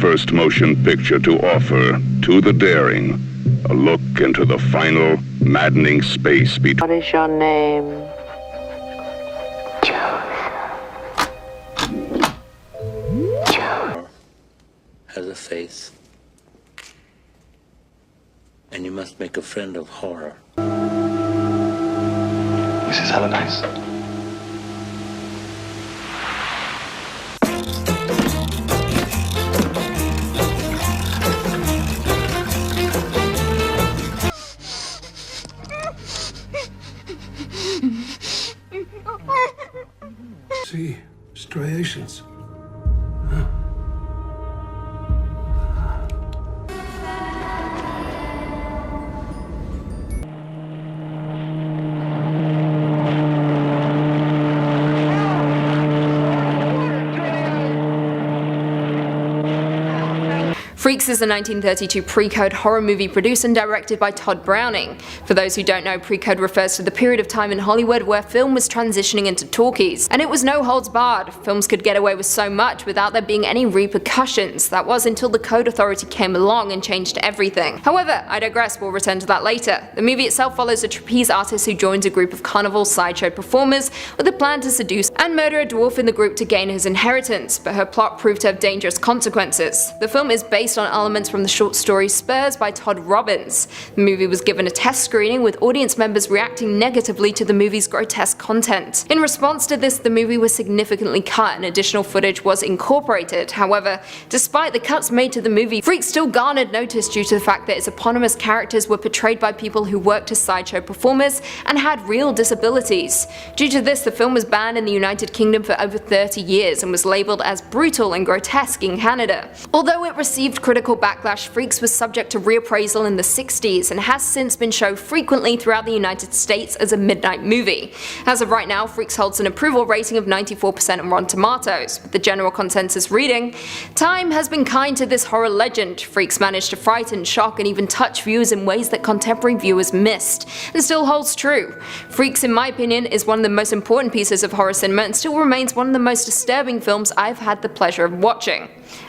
first motion picture to offer to the daring a look into the final, maddening space between... What is your name? Joe. Has a face. And you must make a friend of horror. This is hella nice. See, striations. Freaks is a 1932 pre-code horror movie produced and directed by Todd Browning. For those who don't know, pre-code refers to the period of time in Hollywood where film was transitioning into talkies, and it was no holds barred. Films could get away with so much without there being any repercussions. That was until the Code Authority came along and changed everything. However, I digress, we'll return to that later. The movie itself follows a trapeze artist who joins a group of carnival sideshow performers with a plan to seduce and murder a dwarf in the group to gain his inheritance, but her plot proved to have dangerous consequences. The film is based on elements from the short story Spurs by Todd Robbins. The movie was given a test screening with audience members reacting negatively to the movie's grotesque content. In response to this, the movie was significantly cut and additional footage was incorporated. However, despite the cuts made to the movie, Freaks still garnered notice due to the fact that its eponymous characters were portrayed by people who worked as sideshow performers and had real disabilities. Due to this, the film was banned in the United Kingdom for over 30 years and was labelled as brutal and grotesque in Canada. Although it received critical backlash, Freaks was subject to reappraisal in the 60s and has since been shown frequently throughout the United States as a midnight movie. As of right now, Freaks holds an approval rating of 94% on Rotten Tomatoes, with the general consensus reading, "Time has been kind to this horror legend. Freaks managed to frighten, shock, and even touch viewers in ways that contemporary viewers missed, and still holds true. Freaks, in my opinion, is one of the most important pieces of horror cinema and still remains one of the most disturbing films I've had the pleasure of watching."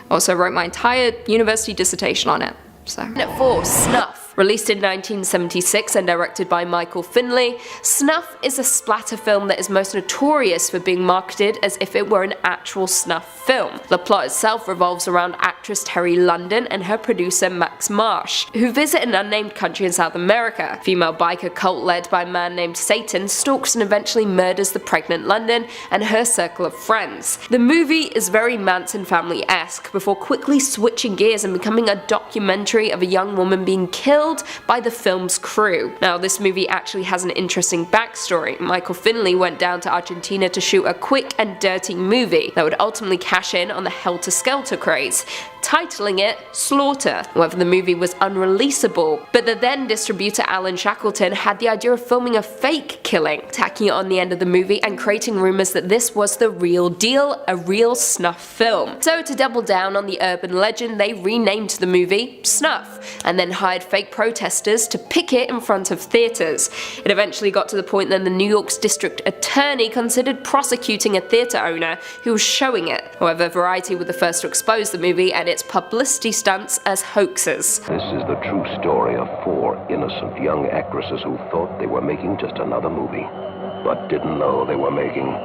Also wrote my entire university dissertation on it. At 4, Snuff. Released in 1976 and directed by Michael Finley, Snuff is a splatter film that is most notorious for being marketed as if it were an actual snuff film. The plot itself revolves around actress Terry London and her producer Max Marsh, who visit an unnamed country in South America. A female biker cult led by a man named Satan stalks and eventually murders the pregnant London and her circle of friends. The movie is very Manson family-esque before quickly switching gears and becoming a documentary of a young woman being killed by the film's crew. Now, this movie actually has an interesting backstory. Michael Finley went down to Argentina to shoot a quick and dirty movie that would ultimately cash in on the Helter Skelter craze, titling it Slaughter. However, the movie was unreleasable, but the then distributor Alan Shackleton had the idea of filming a fake killing, tacking it on the end of the movie and creating rumours that this was the real deal, a real snuff film. So to double down on the urban legend, they renamed the movie Snuff, and then hired fake protesters to picket in front of theatres. It eventually got to the point that the New York's district attorney considered prosecuting a theatre owner who was showing it. However, Variety were the first to expose the movie and its publicity stunts as hoaxes. This is the true story of 4 innocent young actresses who thought they were making just another movie, but didn't know they were making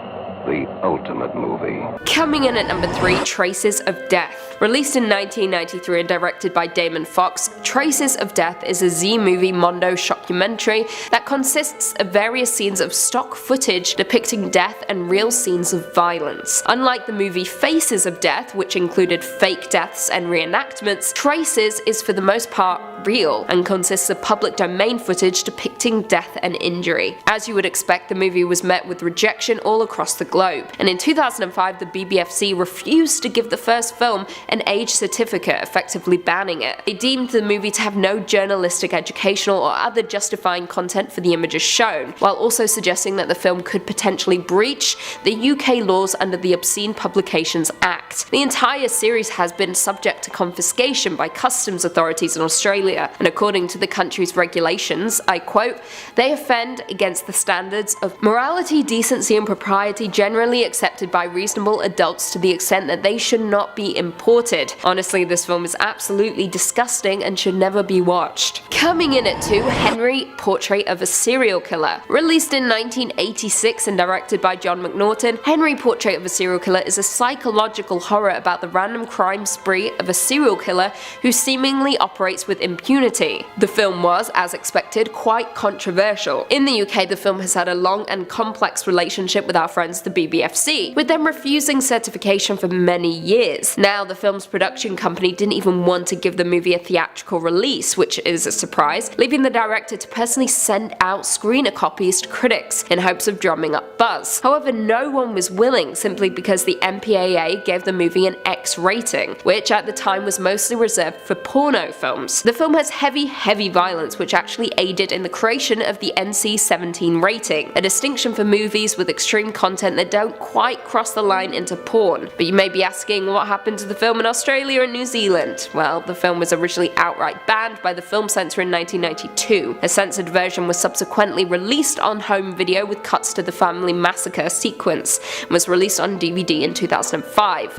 the ultimate movie. Coming in at number 3, Traces of Death. Released in 1993 and directed by Damon Fox, Traces of Death is a Z-movie mondo shockumentary that consists of various scenes of stock footage depicting death and real scenes of violence. Unlike the movie Faces of Death, which included fake deaths and reenactments, Traces is for the most part real and consists of public domain footage depicting death and injury. As you would expect, the movie was met with rejection all across the globe, and in 2005 the BBFC refused to give the first film an age certificate, effectively banning it. They deemed the movie to have no journalistic, educational, or other justifying content for the images shown, while also suggesting that the film could potentially breach the UK laws under the Obscene Publications Act. The entire series has been subject to confiscation by customs authorities in Australia Australia, and according to the country's regulations, I quote, "They offend against the standards of morality, decency and propriety generally accepted by reasonable adults to the extent that they should not be imported." Honestly, this film is absolutely disgusting and should never be watched. Coming in at 2, Henry, Portrait of a Serial Killer. Released in 1986 and directed by John McNaughton, Henry, Portrait of a Serial Killer is a psychological horror about the random crime spree of a serial killer who seemingly operates with impunity. The film was, as expected, quite controversial. In the UK, the film has had a long and complex relationship with our friends the BBFC, with them refusing certification for many years. Now, the film's production company didn't even want to give the movie a theatrical release, which is a surprise, leaving the director to personally send out screener copies to critics in hopes of drumming up buzz. However, no one was willing, simply because the MPAA gave the movie an X rating, which at the time was mostly reserved for porno films. The film has heavy violence, which actually aided in the creation of the NC-17 rating, a distinction for movies with extreme content that don't quite cross the line into porn. But you may be asking, what happened to the film in Australia and New Zealand? Well, the film was originally outright banned by the film censor in 1992. A censored version was subsequently released on home video with cuts to the family massacre sequence, and was released on DVD in 2005.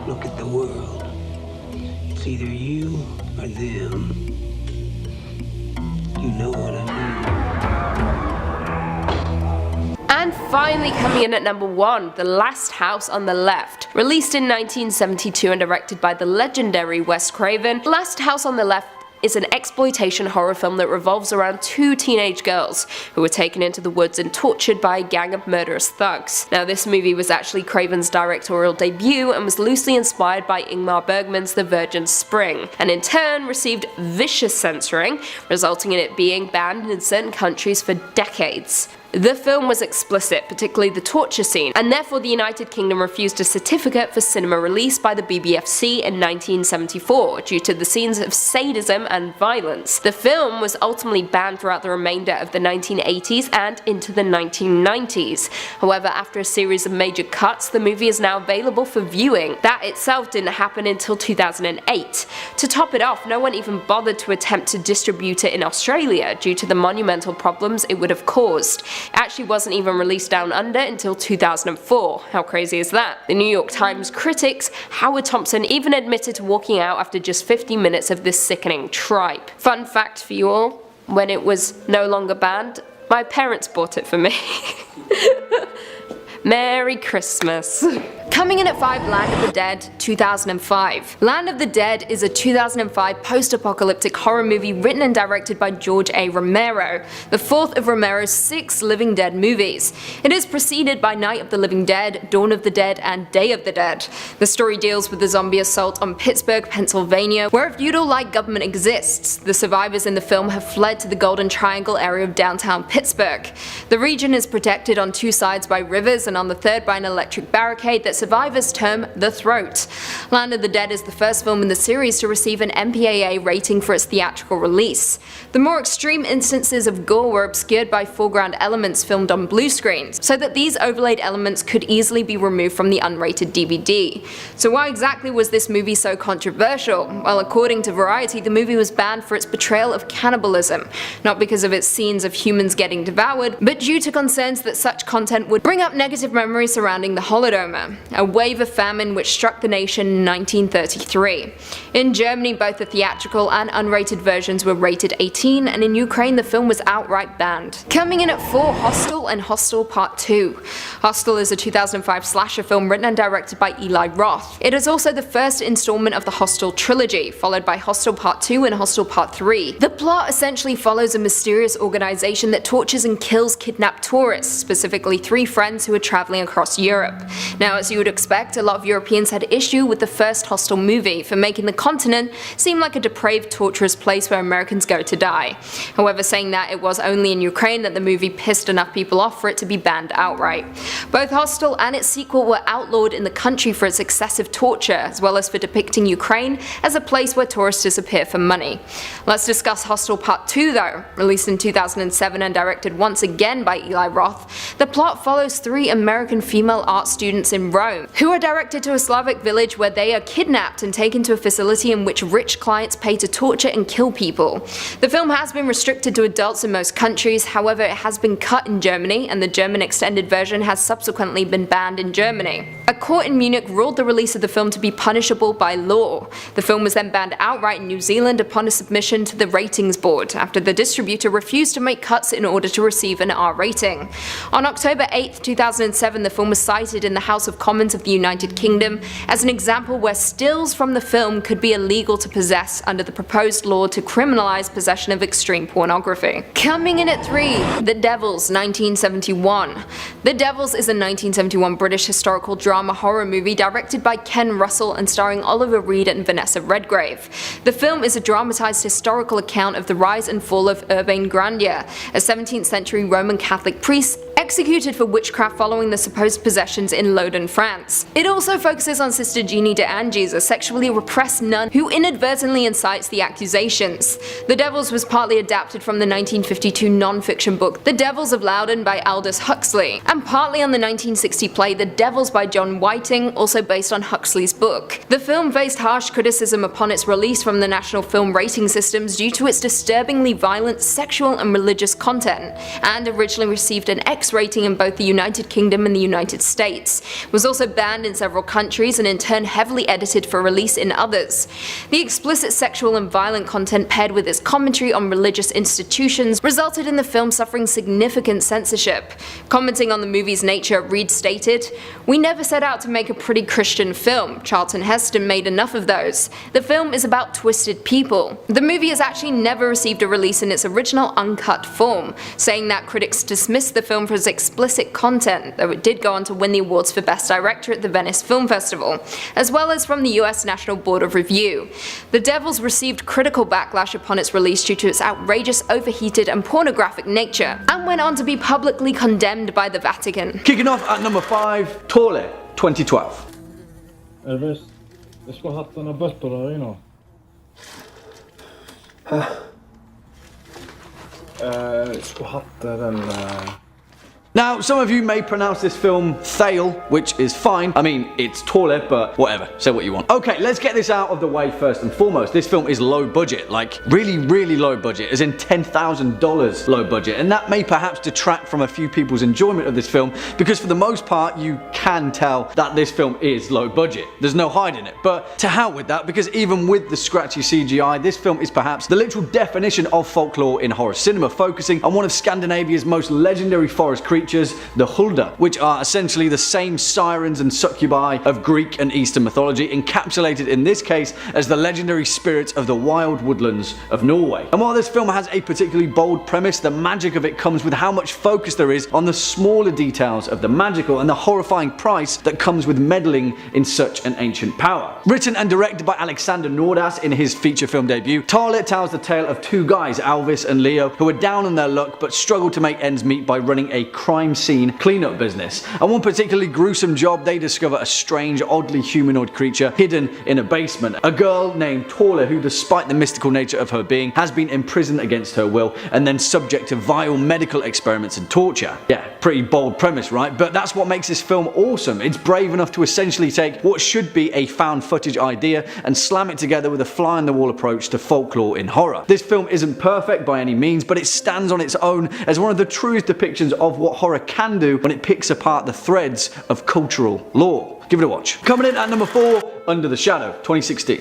Look at the world. It's either you or them. You know what I mean. And finally, coming in at number 1, The Last House on the Left. Released in 1972 and directed by the legendary Wes Craven, The Last House on the Left is an exploitation horror film that revolves around 2 teenage girls who were taken into the woods and tortured by a gang of murderous thugs. Now, this movie was actually Craven's directorial debut and was loosely inspired by Ingmar Bergman's The Virgin Spring, and in turn received vicious censoring, resulting in it being banned in certain countries for decades. The film was explicit, particularly the torture scene, and therefore the United Kingdom refused a certificate for cinema release by the BBFC in 1974 due to the scenes of sadism and violence. The film was ultimately banned throughout the remainder of the 1980s and into the 1990s. However, after a series of major cuts, the movie is now available for viewing. That itself didn't happen until 2008. To top it off, no one even bothered to attempt to distribute it in Australia due to the monumental problems it would have caused. It actually wasn't even released down under until 2004. How crazy is that? The New York Times critics, Howard Thompson, even admitted to walking out after just 50 minutes of this sickening tripe. Fun fact for you all, when it was no longer banned, my parents bought it for me. Merry Christmas. Coming in at 5, Land of the Dead, 2005. Land of the Dead is a 2005 post-apocalyptic horror movie written and directed by George A. Romero, the 4th of Romero's 6 Living Dead movies. It is preceded by Night of the Living Dead, Dawn of the Dead, and Day of the Dead. The story deals with the zombie assault on Pittsburgh, Pennsylvania, where a feudal-like government exists. The survivors in the film have fled to the Golden Triangle area of downtown Pittsburgh. The region is protected on 2 sides by rivers and on the 3rd by an electric barricade that survivors term The Throat. Land of the Dead is the first film in the series to receive an MPAA rating for its theatrical release. The more extreme instances of gore were obscured by foreground elements filmed on blue screens, so that these overlaid elements could easily be removed from the unrated DVD. So why exactly was this movie so controversial? Well, according to Variety, the movie was banned for its portrayal of cannibalism, not because of its scenes of humans getting devoured, but due to concerns that such content would bring up negative memories surrounding the Holodomor, a wave of famine which struck the nation in 1933. In Germany, both the theatrical and unrated versions were rated 18, and in Ukraine the film was outright banned. Coming in at 4, Hostel and Hostel Part 2. Hostel is a 2005 slasher film written and directed by Eli Roth. It is also the first installment of the Hostel trilogy, followed by Hostel Part 2 and Hostel Part 3. The plot essentially follows a mysterious organization that tortures and kills kidnapped tourists, specifically 3 friends who are traveling across Europe. Now, as you would expect, a lot of Europeans had issue with the first Hostel movie for making the continent seem like a depraved, torturous place where Americans go to die. However, saying that, it was only in Ukraine that the movie pissed enough people off for it to be banned outright. Both Hostel and its sequel were outlawed in the country for its excessive torture, as well as for depicting Ukraine as a place where tourists disappear for money. Let's discuss Hostel Part 2 though. Released in 2007 and directed once again by Eli Roth, the plot follows 3 American female art students in Rome Rome, who are directed to a Slavic village where they are kidnapped and taken to a facility in which rich clients pay to torture and kill people. The film has been restricted to adults in most countries, however it has been cut in Germany, and the German extended version has subsequently been banned in Germany. A court in Munich ruled the release of the film to be punishable by law. The film was then banned outright in New Zealand upon a submission to the ratings board, after the distributor refused to make cuts in order to receive an R rating. On October 8, 2007, the film was cited in the House of Commons of the United Kingdom as an example where stills from the film could be illegal to possess under the proposed law to criminalise possession of extreme pornography. Coming in at 3, The Devils, 1971. The Devils is a 1971 British historical drama horror movie directed by Ken Russell and starring Oliver Reed and Vanessa Redgrave. The film is a dramatised historical account of the rise and fall of Urbain Grandier, a 17th century Roman Catholic priest executed for witchcraft following the supposed possessions in Loudun, France. It also focuses on Sister Jeannie de Anges, a sexually repressed nun who inadvertently incites the accusations. The Devils was partly adapted from the 1952 non-fiction book The Devils of Loudun by Aldous Huxley, and partly on the 1960 play The Devils by John Whiting, also based on Huxley's book. The film faced harsh criticism upon its release from the national film rating systems due to its disturbingly violent sexual and religious content, and originally received an X rating in both the United Kingdom and the United States. It was also banned in several countries and in turn heavily edited for release in others. The explicit sexual and violent content paired with its commentary on religious institutions resulted in the film suffering significant censorship. Commenting on the movie's nature, Reed stated, "We never set out to make a pretty Christian film. Charlton Heston made enough of those. The film is about twisted people." The movie has actually never received a release in its original uncut form, saying that critics dismissed the film for its explicit content, though it did go on to win the awards for Best Director at the Venice Film Festival, as well as from the US National Board of Review. The Devils received critical backlash upon its release due to its outrageous, overheated and pornographic nature, and went on to be publicly condemned by the Vatican. Kicking off at number 5, Toilet, 2012. Elvis, jag ska ha hatten och bötterna, you know. Ska ha hatten Now, some of you may pronounce this film Thale, which is fine. I mean, it's toilet, but whatever. Say what you want. Okay, let's get this out of the way first and foremost. This film is low budget, like really low budget, as in $10,000 low budget. And that may perhaps detract from a few people's enjoyment of this film, because for the most part, you can tell that this film is low budget. There's no hiding it. But to hell with that, because even with the scratchy CGI, this film is perhaps the literal definition of folklore in horror cinema, focusing on one of Scandinavia's most legendary forest creatures, the Hulda, which are essentially the same sirens and succubi of Greek and Eastern mythology, encapsulated in this case as the legendary spirits of the wild woodlands of Norway. And while this film has a particularly bold premise, the magic of it comes with how much focus there is on the smaller details of the magical and the horrifying price that comes with meddling in such an ancient power. Written and directed by Alexander Nordas in his feature film debut, Taret tells the tale of two guys, Alvis and Leo, who are down on their luck but struggle to make ends meet by running a crime scene cleanup business. And one particularly gruesome job, they discover a strange, oddly humanoid creature hidden in a basement. A girl named Torla, who despite the mystical nature of her being, has been imprisoned against her will and then subject to vile medical experiments and torture. Yeah, pretty bold premise, right? But that's what makes this film awesome. It's brave enough to essentially take what should be a found footage idea and slam it together with a fly on the wall approach to folklore in horror. This film isn't perfect by any means, but it stands on its own as one of the truest depictions of what horror can do when it picks apart the threads of cultural lore. Give it a watch. Coming in at number 4, Under the Shadow, 2016.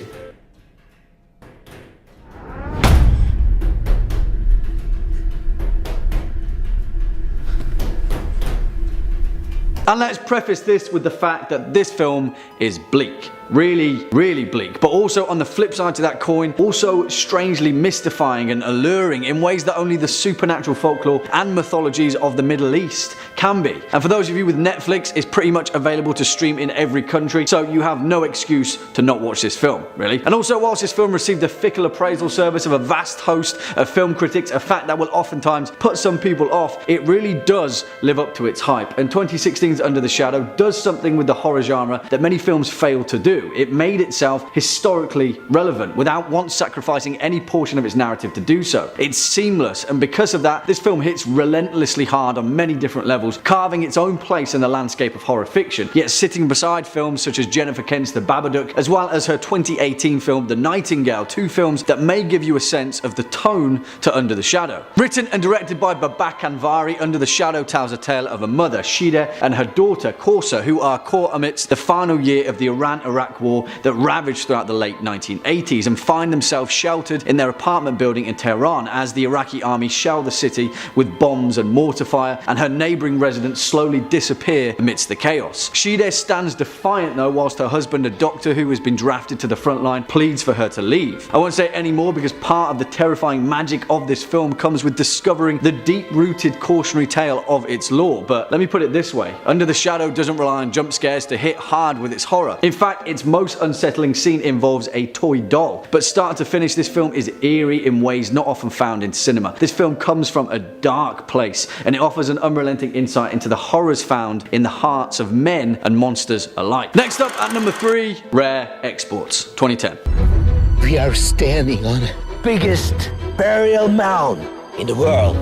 And let's preface this with the fact that this film is bleak. Really bleak, but also on the flip side to that coin, also strangely mystifying and alluring in ways that only the supernatural folklore and mythologies of the Middle East can be. And for those of you with Netflix, it's pretty much available to stream in every country, so you have no excuse to not watch this film, really. And also, whilst this film received the fickle appraisal service of a vast host of film critics, a fact that will oftentimes put some people off, it really does live up to its hype. And 2016's Under the Shadow does something with the horror genre that many films fail to do. do. It made itself historically relevant without once sacrificing any portion of its narrative to do so. It's seamless, and because of that, this film hits relentlessly hard on many different levels, carving its own place in the landscape of horror fiction, yet sitting beside films such as Jennifer Kent's The Babadook, as well as her 2018 film The Nightingale, two films that may give you a sense of the tone to Under the Shadow. Written and directed by Babak Anvari, Under the Shadow tells a tale of a mother, Shida, and her daughter, Korsa, who are caught amidst the final year of the Iran-Iraq war that ravaged throughout the late 1980s and find themselves sheltered in their apartment building in Tehran as the Iraqi army shell the city with bombs and mortar fire, and her neighbouring residents slowly disappear amidst the chaos. Shida stands defiant though, whilst her husband, a doctor who has been drafted to the front line, pleads for her to leave. I won't say any more because part of the terrifying magic of this film comes with discovering the deep-rooted cautionary tale of its lore, but let me put it this way: Under the Shadow doesn't rely on jump scares to hit hard with its horror. In fact, its most unsettling scene involves a toy doll, but start to finish this film is eerie in ways not often found in cinema. This film comes from a dark place, and it offers an unrelenting insight into the horrors found in the hearts of men and monsters alike. Next up at number 3, Rare Exports, 2010. We are standing on the biggest burial mound in the world.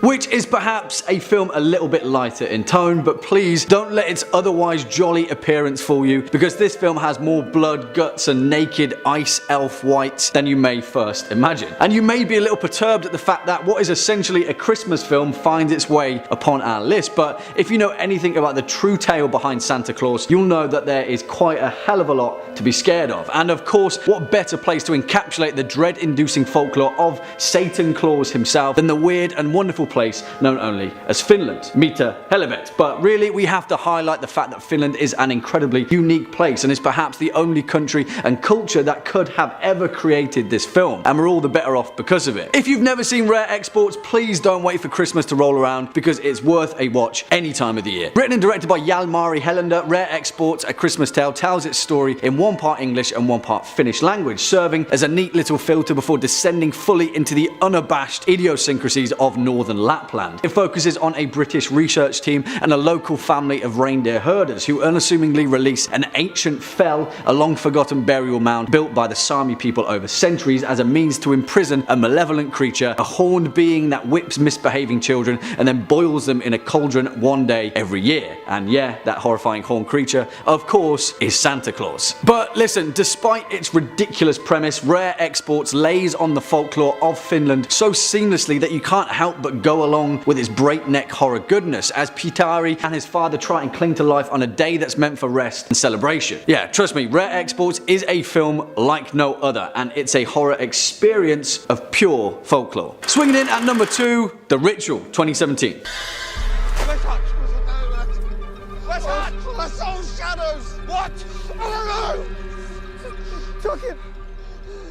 Which is perhaps a film a little bit lighter in tone, but please don't let its otherwise jolly appearance fool you, because this film has more blood, guts, and naked ice elf whites than you may first imagine. And you may be a little perturbed at the fact that what is essentially a Christmas film finds its way upon our list, but if you know anything about the true tale behind Santa Claus, you'll know that there is quite a hell of a lot to be scared of. And of course, what better place to encapsulate the dread-inducing folklore of Satan Claus himself than the weird and wonderful place known only as Finland, Mitä Helvet. But really, we have to highlight the fact that Finland is an incredibly unique place and is perhaps the only country and culture that could have ever created this film, and we're all the better off because of it. If you've never seen Rare Exports, please don't wait for Christmas to roll around, because it's worth a watch any time of the year. Written and directed by Jalmari Helander, Rare Exports: A Christmas Tale tells its story in one part English and one part Finnish language, serving as a neat little filter before descending fully into the unabashed idiosyncrasies of northern Lapland. It focuses on a British research team and a local family of reindeer herders who unassumingly release an ancient fell, a long forgotten burial mound built by the Sami people over centuries as a means to imprison a malevolent creature, a horned being that whips misbehaving children and then boils them in a cauldron one day every year. And yeah, that horrifying horned creature, of course, is Santa Claus. But listen, despite its ridiculous premise, Rare Exports lays on the folklore of Finland so seamlessly that you can't help but go along with its breakneck horror goodness as Pitari and his father try and cling to life on a day that's meant for rest and celebration. Yeah, trust me, Rare Exports is a film like no other, and it's a horror experience of pure folklore. Swinging in at number 2, The Ritual, 2017. Where's Hutch? I saw shadows! What? I don't know! Took him!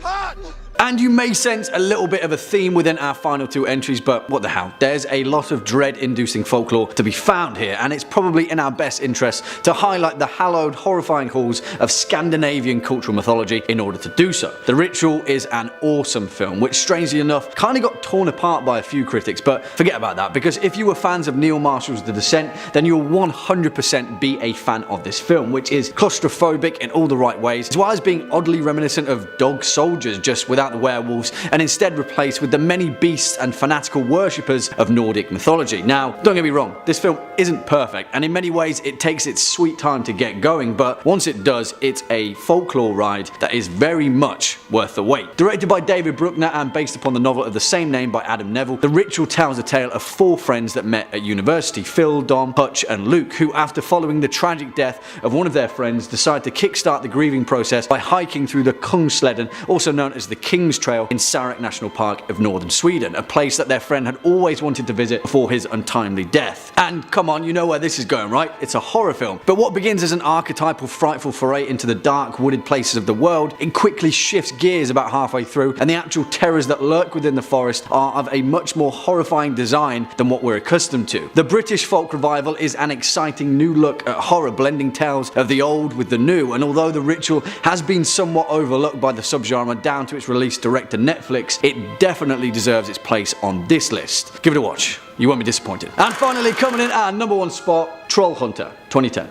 Hutch! And you may sense a little bit of a theme within our final 2 entries, but what the hell, there's a lot of dread-inducing folklore to be found here, and it's probably in our best interest to highlight the hallowed, horrifying halls of Scandinavian cultural mythology in order to do so. The Ritual is an awesome film, which strangely enough kind of got torn apart by a few critics, but forget about that, because if you were fans of Neil Marshall's The Descent, then you'll 100% be a fan of this film, which is claustrophobic in all the right ways, as well as being oddly reminiscent of Dog Soldiers, just without the werewolves, and instead replaced with the many beasts and fanatical worshippers of Nordic mythology. Now, don't get me wrong, this film isn't perfect, and in many ways it takes its sweet time to get going, but once it does, it's a folklore ride that is very much worth the wait. Directed by David Bruckner and based upon the novel of the same name by Adam Neville, The Ritual tells a tale of 4 friends that met at university, Phil, Dom, Hutch, and Luke, who after following the tragic death of one of their friends decide to kickstart the grieving process by hiking through the Kungsleden, also known as the King's Trail in Sarek National Park of northern Sweden, a place that their friend had always wanted to visit before his untimely death. And come on, you know where this is going, right? It's a horror film. But what begins as an archetypal frightful foray into the dark wooded places of the world, it quickly shifts gears about halfway through, and the actual terrors that lurk within the forest are of a much more horrifying design than what we're accustomed to. The British folk revival is an exciting new look at horror, blending tales of the old with the new, and although The Ritual has been somewhat overlooked by the subgenre down to its release released direct to Netflix, it definitely deserves its place on this list. Give it a watch. You won't be disappointed. And finally, coming in at our number 1 spot, Troll Hunter, 2010.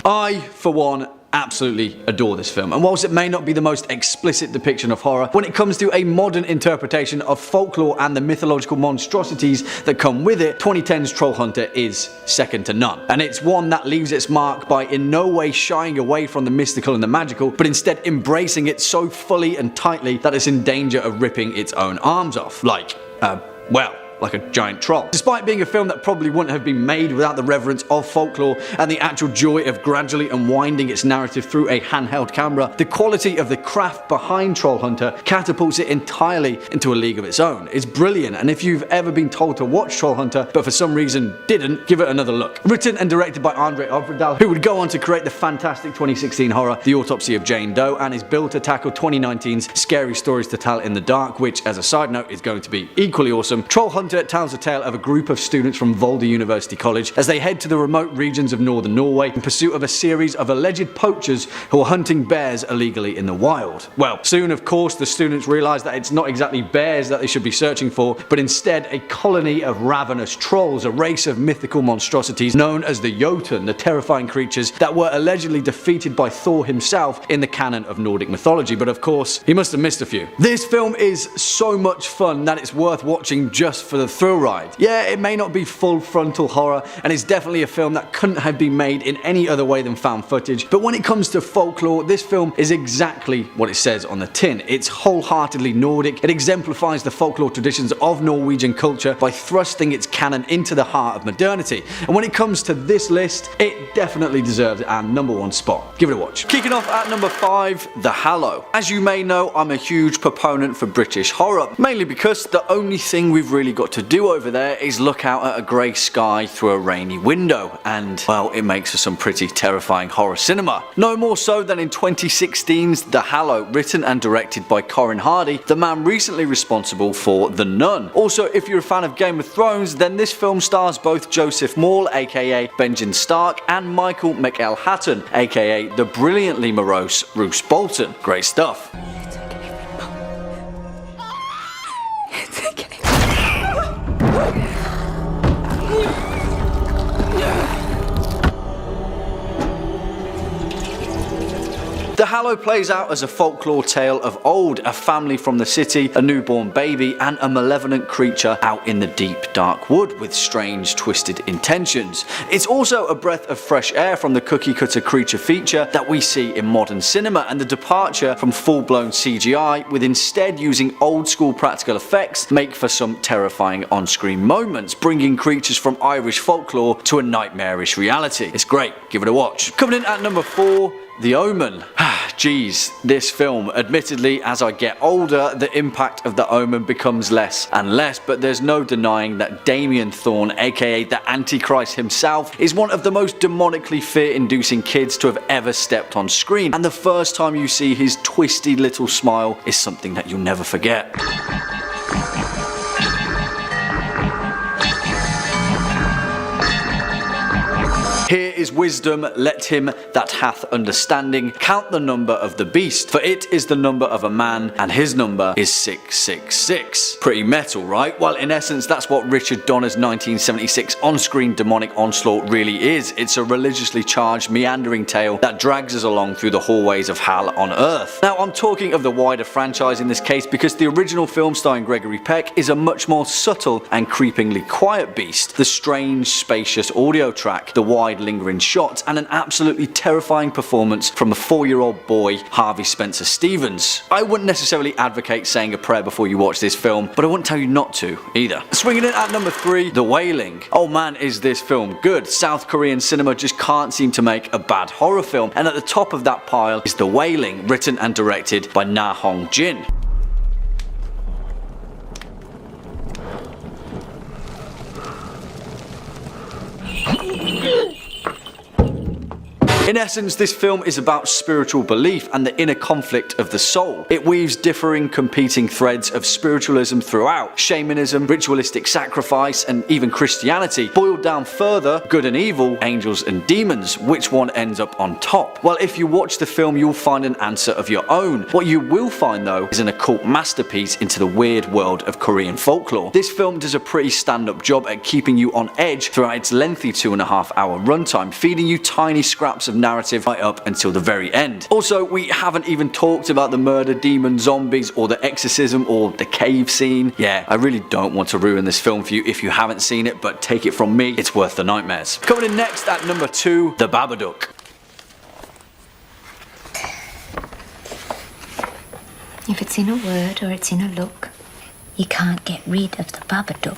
I, for one, absolutely adore this film, and whilst it may not be the most explicit depiction of horror, when it comes to a modern interpretation of folklore and the mythological monstrosities that come with it, 2010's Troll Hunter is second to none. And it's one that leaves its mark by in no way shying away from the mystical and the magical, but instead embracing it so fully and tightly that it's in danger of ripping its own arms off. Like a giant troll. Despite being a film that probably wouldn't have been made without the reverence of folklore and the actual joy of gradually unwinding its narrative through a handheld camera, the quality of the craft behind Troll Hunter catapults it entirely into a league of its own. It's brilliant, and if you've ever been told to watch Troll Hunter but for some reason didn't, give it another look. Written and directed by Andre Øvredal, who would go on to create the fantastic 2016 horror The Autopsy of Jane Doe, and is built to tackle 2019's Scary Stories to Tell in the Dark, which, as a side note, is going to be equally awesome. Troll Hunter tells the tale of a group of students from Volda University College as they head to the remote regions of northern Norway in pursuit of a series of alleged poachers who are hunting bears illegally in the wild. Well, soon of course the students realise that it's not exactly bears that they should be searching for, but instead a colony of ravenous trolls, a race of mythical monstrosities known as the Jotun, the terrifying creatures that were allegedly defeated by Thor himself in the canon of Nordic mythology, but of course he must have missed a few. This film is so much fun that it's worth watching just for the thrill ride. Yeah, it may not be full frontal horror, and it's definitely a film that couldn't have been made in any other way than found footage, but when it comes to folklore, this film is exactly what it says on the tin. It's wholeheartedly Nordic. It exemplifies the folklore traditions of Norwegian culture by thrusting its canon into the heart of modernity, and when it comes to this list, it definitely deserves our number 1 spot. Give it a watch. Kicking off at number 5, The Hallow. As you may know, I'm a huge proponent for British horror, mainly because the only thing we've really got to do over there is look out at a grey sky through a rainy window, and well, it makes for some pretty terrifying horror cinema. No more so than in 2016's The Hallow, written and directed by Corin Hardy, the man recently responsible for The Nun. Also, if you're a fan of Game of Thrones, then this film stars both Joseph Maul, aka Benjen Stark, and Michael McElhatton, aka the brilliantly morose Roose Bolton. Great stuff. The Hallow plays out as a folklore tale of old, a family from the city, a newborn baby, and a malevolent creature out in the deep dark wood with strange twisted intentions. It's also a breath of fresh air from the cookie cutter creature feature that we see in modern cinema, and the departure from full-blown CGI, with instead using old school practical effects, make for some terrifying on-screen moments, bringing creatures from Irish folklore to a nightmarish reality. It's great, give it a watch. Coming in at number 4, The Omen. Geez, this film. Admittedly, as I get older, the impact of The Omen becomes less and less, but there's no denying that Damian Thorne, aka the Antichrist himself, is one of the most demonically fear-inducing kids to have ever stepped on screen, and the first time you see his twisty little smile is something that you'll never forget. Here is wisdom, let him that hath understanding count the number of the beast, for it is the number of a man, and his number is 666. Pretty metal, right? Well, in essence, that's what Richard Donner's 1976 on-screen demonic onslaught really is. It's a religiously charged, meandering tale that drags us along through the hallways of hell on Earth. Now, I'm talking of the wider franchise in this case because the original film starring Gregory Peck is a much more subtle and creepingly quiet beast. The strange, spacious audio track, the wide lingering shots, and an absolutely terrifying performance from a 4-year-old boy, Harvey Spencer Stevens. I wouldn't necessarily advocate saying a prayer before you watch this film, but I wouldn't tell you not to either. Swinging in at number 3, The Wailing. Oh man, is this film good. South Korean cinema just can't seem to make a bad horror film, and at the top of that pile is The Wailing, written and directed by Na Hong Jin. In essence, this film is about spiritual belief and the inner conflict of the soul. It weaves differing, competing threads of spiritualism throughout, shamanism, ritualistic sacrifice, and even Christianity. Boiled down further, good and evil, angels and demons, which one ends up on top? Well, if you watch the film, you'll find an answer of your own. What you will find though is an occult masterpiece into the weird world of Korean folklore. This film does a pretty stand-up job at keeping you on edge throughout its lengthy 2.5-hour runtime, feeding you tiny scraps of narrative right up until the very end. Also, we haven't even talked about the murder, demon, zombies, or the exorcism, or the cave scene. Yeah, I really don't want to ruin this film for you if you haven't seen it, but take it from me, it's worth the nightmares. Coming in next at number 2, The Babaddu. If it's in a word or it's in a look, you can't get rid of the Babaddu.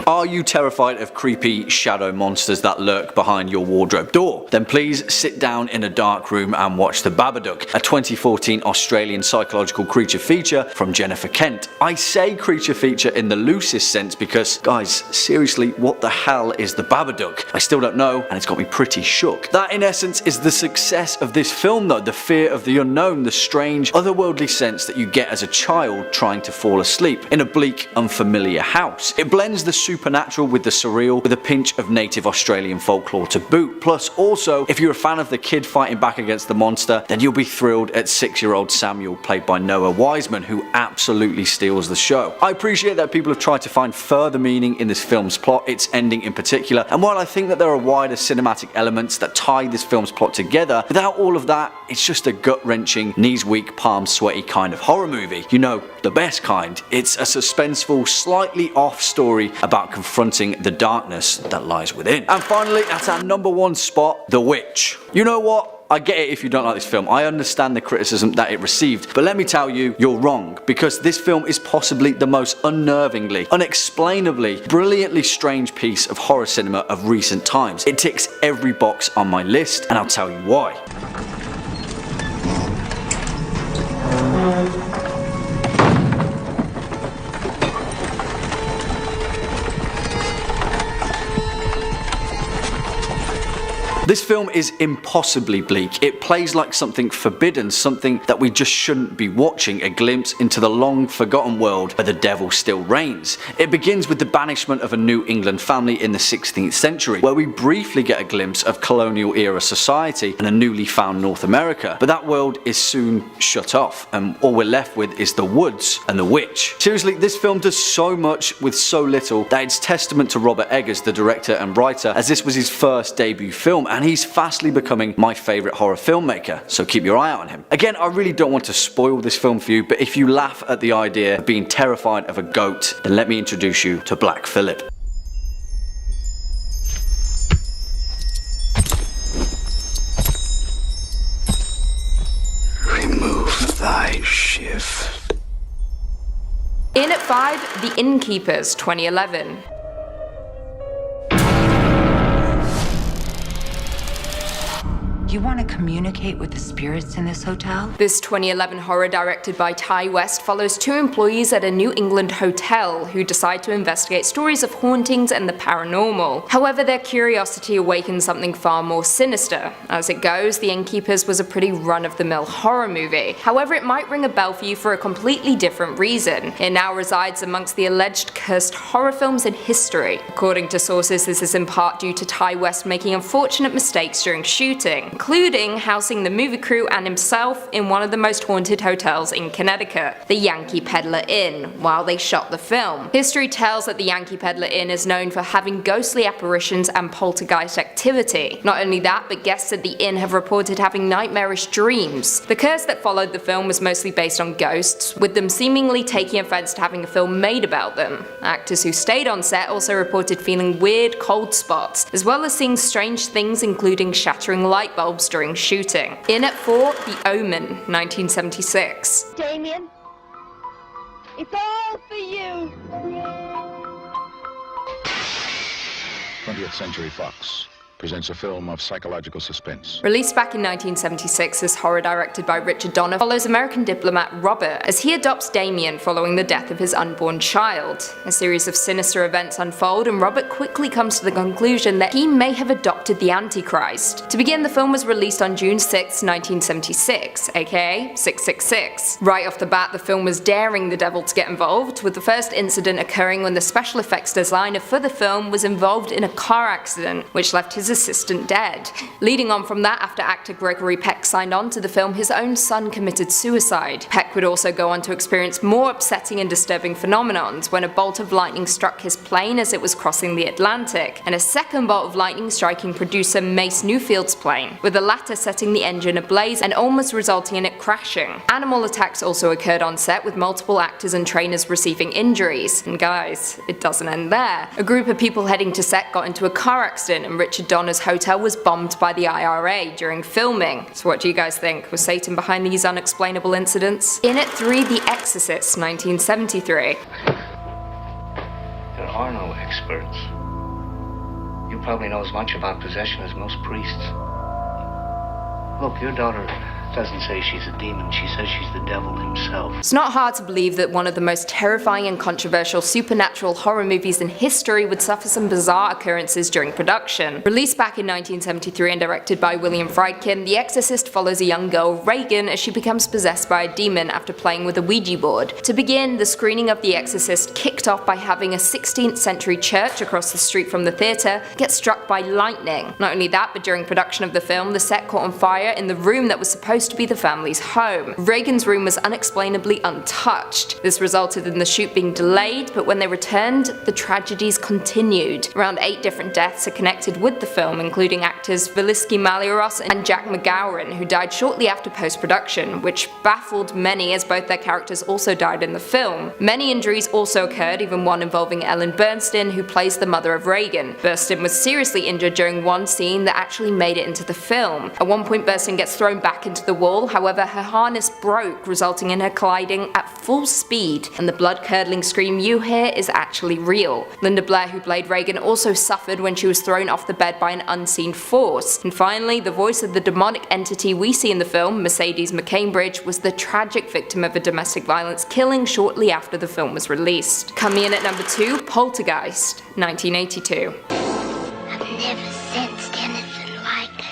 Are you terrified of creepy shadow monsters that lurk behind your wardrobe door? Then please sit down in a dark room and watch The Babaddu, a 2014 Australian psychological creature feature from Jennifer Kent. I say creature feature in the loosest sense because, guys, seriously, what the hell is The Babaddu? I still don't know, and it's got me pretty shook. That, in essence, is the success of this film though, the fear of the unknown, the strange, otherworldly sense that you get as a child trying to fall asleep in a bleak, unfamiliar house. It blends the supernatural with the surreal, with a pinch of native Australian folklore to boot. Plus, also, if you're a fan of the kid fighting back against the monster, then you'll be thrilled at 6-year-old Samuel, played by Noah Wiseman, who absolutely steals the show. I appreciate that people have tried to find further meaning in this film's plot, its ending in particular, and while I think that there are wider cinematic elements that tie this film's plot together, without all of that, it's just a gut-wrenching, knees-weak, palms-sweaty kind of horror movie. You know, the best kind. It's a suspenseful, slightly off story about confronting the darkness that lies within. And finally, at our number 1 spot, The Witch. You know what? I get it if you don't like this film. I understand the criticism that it received, but let me tell you, you're wrong, because this film is possibly the most unnervingly, unexplainably, brilliantly strange piece of horror cinema of recent times. It ticks every box on my list, and I'll tell you why. This film is impossibly bleak. It plays like something forbidden, something that we just shouldn't be watching, a glimpse into the long forgotten world where the devil still reigns. It begins with the banishment of a New England family in the 16th century, where we briefly get a glimpse of colonial era society and a newly found North America. But that world is soon shut off, and all we're left with is the woods and the witch. Seriously, this film does so much with so little that it's testament to Robert Eggers, the director and writer, as this was his first debut film, and he's fastly becoming my favourite horror filmmaker, so keep your eye out on him. Again, I really don't want to spoil this film for you, but if you laugh at the idea of being terrified of a goat, then let me introduce you to Black Phillip. Remove thy shift. In at 5, The Innkeepers, 2011. Do you want to communicate with the spirits in this hotel? This 2011 horror directed by Ty West follows 2 employees at a New England hotel who decide to investigate stories of hauntings and the paranormal. However, their curiosity awakens something far more sinister. As it goes, The Innkeepers was a pretty run-of-the-mill horror movie. However, it might ring a bell for you for a completely different reason. It now resides amongst the alleged cursed horror films in history. According to sources, this is in part due to Ty West making unfortunate mistakes during shooting, including housing the movie crew and himself in one of the most haunted hotels in Connecticut, the Yankee Peddler Inn, while they shot the film. History tells that the Yankee Peddler Inn is known for having ghostly apparitions and poltergeist activity. Not only that, but guests at the inn have reported having nightmarish dreams. The curse that followed the film was mostly based on ghosts, with them seemingly taking offense to having a film made about them. Actors who stayed on set also reported feeling weird cold spots, as well as seeing strange things including shattering light bulbs during shooting. In at 4, The Omen, 1976. Damian, it's all for you. 20th Century Fox. presents a film of psychological suspense. Released back in 1976, this horror directed by Richard Donner follows American diplomat Robert as he adopts Damian following the death of his unborn child. A series of sinister events unfold and Robert quickly comes to the conclusion that he may have adopted the Antichrist. To begin, the film was released on June 6, 1976, aka 666. Right off the bat, the film was daring the devil to get involved, with the first incident occurring when the special effects designer for the film was involved in a car accident, which left his assistant dead. Leading on from that, after actor Gregory Peck signed on to the film, his own son committed suicide. Peck would also go on to experience more upsetting and disturbing phenomenons when a bolt of lightning struck his plane as it was crossing the Atlantic, and a second bolt of lightning striking producer Mace Newfield's plane, with the latter setting the engine ablaze and almost resulting in it crashing. Animal attacks also occurred on set, with multiple actors and trainers receiving injuries. And guys, it doesn't end there. A group of people heading to set got into a car accident and Richard Donner's hotel was bombed by the IRA during filming. So what do you guys think? Was Satan behind these unexplainable incidents? In at 3, The Exorcist, 1973. There are no experts. You probably know as much about possession as most priests. Look, your daughter doesn't say she's a demon, she says she's the devil himself. It's not hard to believe that one of the most terrifying and controversial supernatural horror movies in history would suffer some bizarre occurrences during production. Released back in 1973 and directed by William Friedkin, The Exorcist follows a young girl, Reagan, as she becomes possessed by a demon after playing with a Ouija board. To begin, the screening of The Exorcist kicked off by having a 16th century church across the street from the theatre get struck by lightning. Not only that, but during production of the film, the set caught on fire in the room that was supposed to be the family's home. Reagan's room was unexplainably untouched. This resulted in the shoot being delayed, but when they returned, the tragedies continued. Around 8 different deaths are connected with the film, including actors Valisky Malioros and Jack McGowan, who died shortly after post-production, which baffled many as both their characters also died in the film. Many injuries also occurred, even one involving Ellen Burstyn, who plays the mother of Reagan. Burstyn was seriously injured during one scene that actually made it into the film. At one point, Burstyn gets thrown back into the wall. However, her harness broke, resulting in her colliding at full speed, and the blood-curdling scream you hear is actually real. Linda Blair, who played Reagan, also suffered when she was thrown off the bed by an unseen force. And finally, the voice of the demonic entity we see in the film, Mercedes McCambridge, was the tragic victim of a domestic violence killing shortly after the film was released. Coming in at number 2, Poltergeist, 1982. I've never sensed anything like it.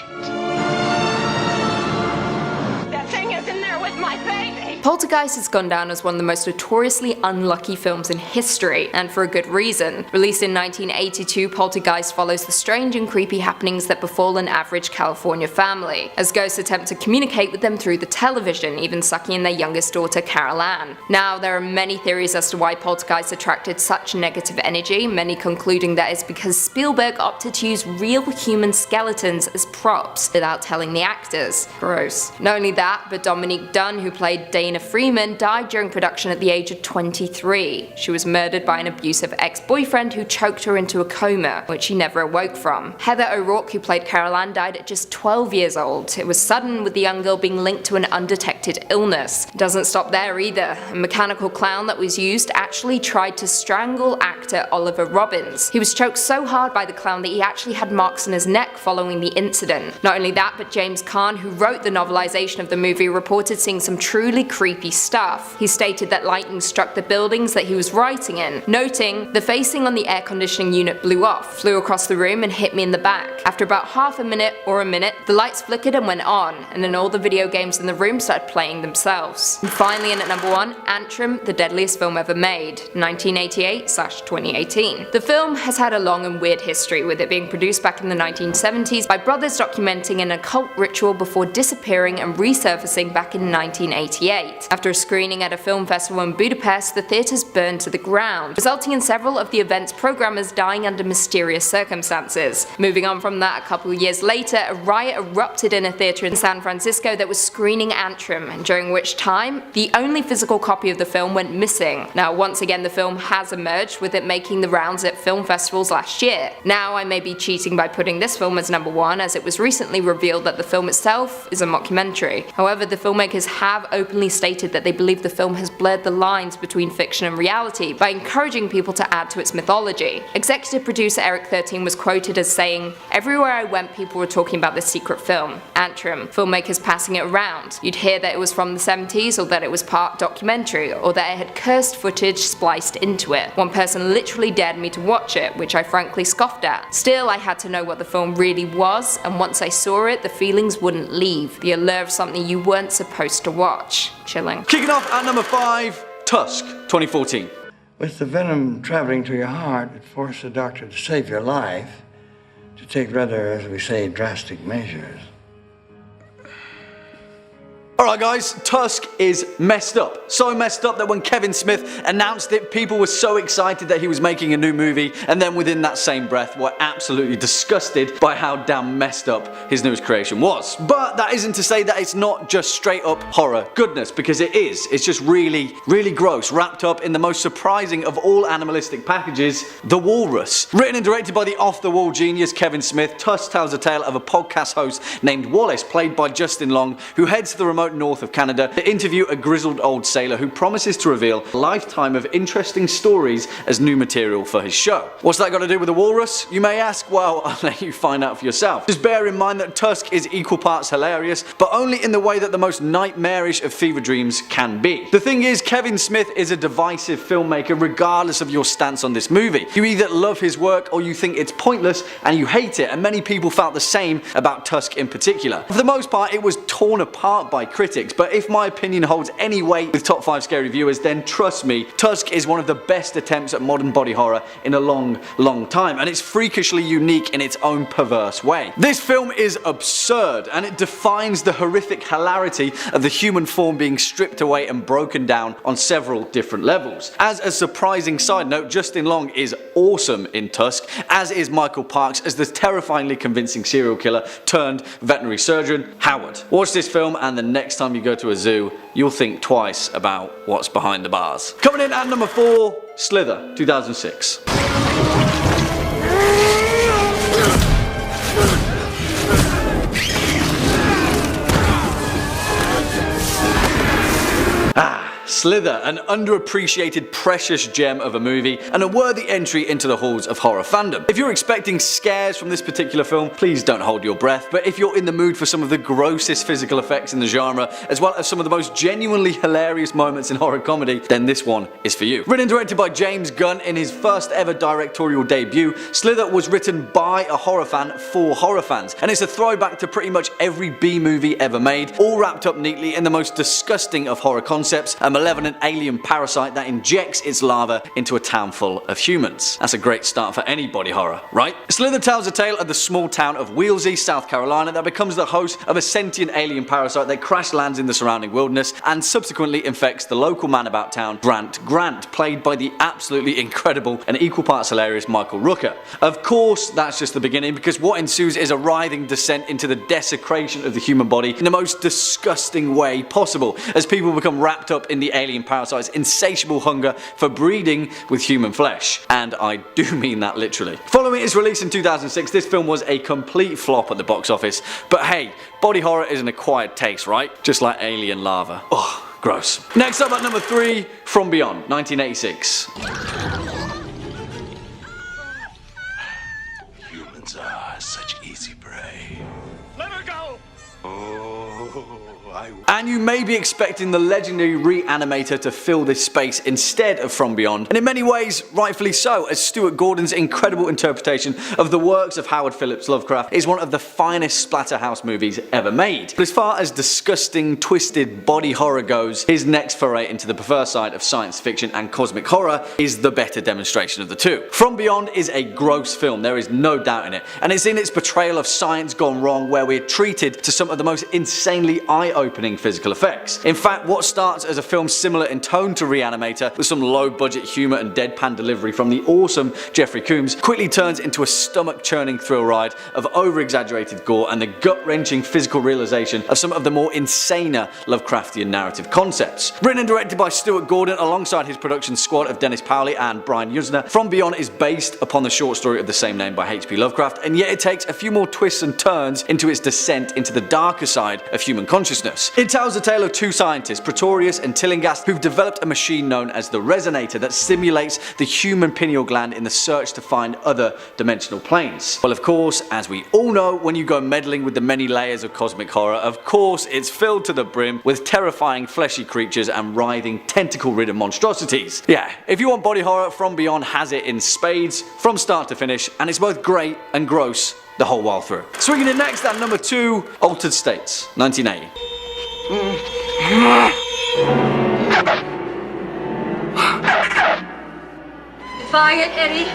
Poltergeist has gone down as one of the most notoriously unlucky films in history, and for a good reason. Released in 1982, Poltergeist follows the strange and creepy happenings that befall an average California family, as ghosts attempt to communicate with them through the television, even sucking in their youngest daughter, Carol Ann. Now, there are many theories as to why Poltergeist attracted such negative energy, many concluding that it's because Spielberg opted to use real human skeletons as props without telling the actors. Gross. Not only that, but Dominique Dunn, who played Dana Freeman, died during production at the age of 23. She was murdered by an abusive ex-boyfriend who choked her into a coma, which she never awoke from. Heather O'Rourke, who played Carol Ann, died at just 12 years old. It was sudden, with the young girl being linked to an undetected illness. It doesn't stop there either. A mechanical clown that was used actually tried to strangle actor Oliver Robbins. He was choked so hard by the clown that he actually had marks on his neck following the incident. Not only that, but James Caan, who wrote the novelization of the movie, reported seeing some truly creepy stuff. He stated that lightning struck the buildings that he was writing in, noting, "The facing on the air conditioning unit blew off, flew across the room and hit me in the back. After about half a minute or a minute, the lights flickered and went on, and then all the video games in the room started playing themselves." And finally, in at number 1, Antrum, the deadliest film ever made, 1988/2018. The film has had a long and weird history, with it being produced back in the 1970s by brothers documenting an occult ritual before disappearing and resurfacing back in 1988. After a screening at a film festival in Budapest, the theatres burned to the ground, resulting in several of the event's programmers dying under mysterious circumstances. Moving on from that, a couple of years later, a riot erupted in a theatre in San Francisco that was screening Antrum, and during which time, the only physical copy of the film went missing. Now, once again, the film has emerged, with it making the rounds at film festivals last year. Now, I may be cheating by putting this film as number 1, as it was recently revealed that the film itself is a mockumentary. However, the filmmakers have openly stated that they believe the film has blurred the lines between fiction and reality by encouraging people to add to its mythology. Executive producer Eric 13 was quoted as saying, "Everywhere I went people were talking about this secret film, Antrum, filmmakers passing it around. You'd hear that it was from the 70s or that it was part documentary or that it had cursed footage spliced into it. One person literally dared me to watch it, which I frankly scoffed at. Still, I had to know what the film really was, and once I saw it, the feelings wouldn't leave. The allure of something you weren't supposed to watch." Chilling. Kicking off at number 5, Tusk, 2014. With the venom traveling to your heart, it forced the doctor to save your life, to take rather, as we say, drastic measures. Alright guys, Tusk is messed up. So messed up that when Kevin Smith announced it, people were so excited that he was making a new movie, and then within that same breath were absolutely disgusted by how damn messed up his newest creation was. But that isn't to say that it's not just straight up horror goodness, because it is. It's just really, really gross, wrapped up in the most surprising of all animalistic packages, the walrus. Written and directed by the off-the-wall genius Kevin Smith, Tusk tells the tale of a podcast host named Wallace, played by Justin Long, who heads to the remote north of Canada to interview a grizzled old sailor who promises to reveal a lifetime of interesting stories as new material for his show. What's that got to do with the walrus, you may ask? Well, I'll let you find out for yourself. Just bear in mind that Tusk is equal parts hilarious, but only in the way that the most nightmarish of fever dreams can be. The thing is, Kevin Smith is a divisive filmmaker regardless of your stance on this movie. You either love his work or you think it's pointless and you hate it, and many people felt the same about Tusk in particular. For the most part, it was torn apart by critics, but if my opinion holds any weight with top 5 scary viewers, then trust me, Tusk is one of the best attempts at modern body horror in a long time, and it's freakishly unique in its own perverse way. This film is absurd, and it defines the horrific hilarity of the human form being stripped away and broken down on several different levels. As a surprising side note, Justin Long is awesome in Tusk, as is Michael Parks as the terrifyingly convincing serial killer turned veterinary surgeon, Howard. Watch this film, and the next time you go to a zoo, you'll think twice about what's behind the bars. Coming in at number 4, Slither, 2006. Slither, an underappreciated precious gem of a movie and a worthy entry into the halls of horror fandom. If you're expecting scares from this particular film, please don't hold your breath, but if you're in the mood for some of the grossest physical effects in the genre, as well as some of the most genuinely hilarious moments in horror comedy, then this one is for you. Written and directed by James Gunn in his first ever directorial debut, Slither was written by a horror fan for horror fans, and it's a throwback to pretty much every B-movie ever made, all wrapped up neatly in the most disgusting of horror concepts, a malevolent alien parasite that injects its larva into a town full of humans. That's a great start for any body horror, right? Slither tells the tale of the small town of Wheelsy, South Carolina, that becomes the host of a sentient alien parasite that crash lands in the surrounding wilderness and subsequently infects the local man about town, Grant, played by the absolutely incredible and equal parts hilarious Michael Rooker. Of course, that's just the beginning, because what ensues is a writhing descent into the desecration of the human body in the most disgusting way possible, as people become wrapped up in the alien parasite's insatiable hunger for breeding with human flesh. And I do mean that literally. Following its release in 2006, this film was a complete flop at the box office, but hey, body horror is an acquired taste, right? Just like alien larva. Ugh, gross. Next up at number 3, From Beyond, 1986. Humans are such easy prey. Let her go! And you may be expecting the legendary Reanimator to fill this space instead of From Beyond, and in many ways, rightfully so, as Stuart Gordon's incredible interpretation of the works of Howard Phillips Lovecraft is one of the finest splatterhouse movies ever made. But as far as disgusting, twisted body horror goes, his next foray into the perverse side of science fiction and cosmic horror is the better demonstration of the two. From Beyond is a gross film, there is no doubt in it, and it's in its portrayal of science gone wrong where we're treated to some of the most insanely eye-opening physical effects. In fact, what starts as a film similar in tone to Reanimator, with some low-budget humour and deadpan delivery from the awesome Jeffrey Combs, quickly turns into a stomach-churning thrill ride of over-exaggerated gore and the gut-wrenching physical realisation of some of the more insaner Lovecraftian narrative concepts. Written and directed by Stuart Gordon alongside his production squad of Dennis Powley and Brian Yuzna, From Beyond is based upon the short story of the same name by H.P. Lovecraft, and yet it takes a few more twists and turns into its descent into the darker side of human consciousness. films. It tells the tale of two scientists, Pretorius and Tillinghast, who've developed a machine known as the Resonator that simulates the human pineal gland in the search to find other dimensional planes. Well, of course, as we all know, when you go meddling with the many layers of cosmic horror, of course it's filled to the brim with terrifying fleshy creatures and writhing tentacle-ridden monstrosities. Yeah, if you want body horror, From Beyond has it in spades from start to finish, and it's both great and gross the whole while through. Swinging in next at number 2, Altered States, 1980. Defiant, Eddie.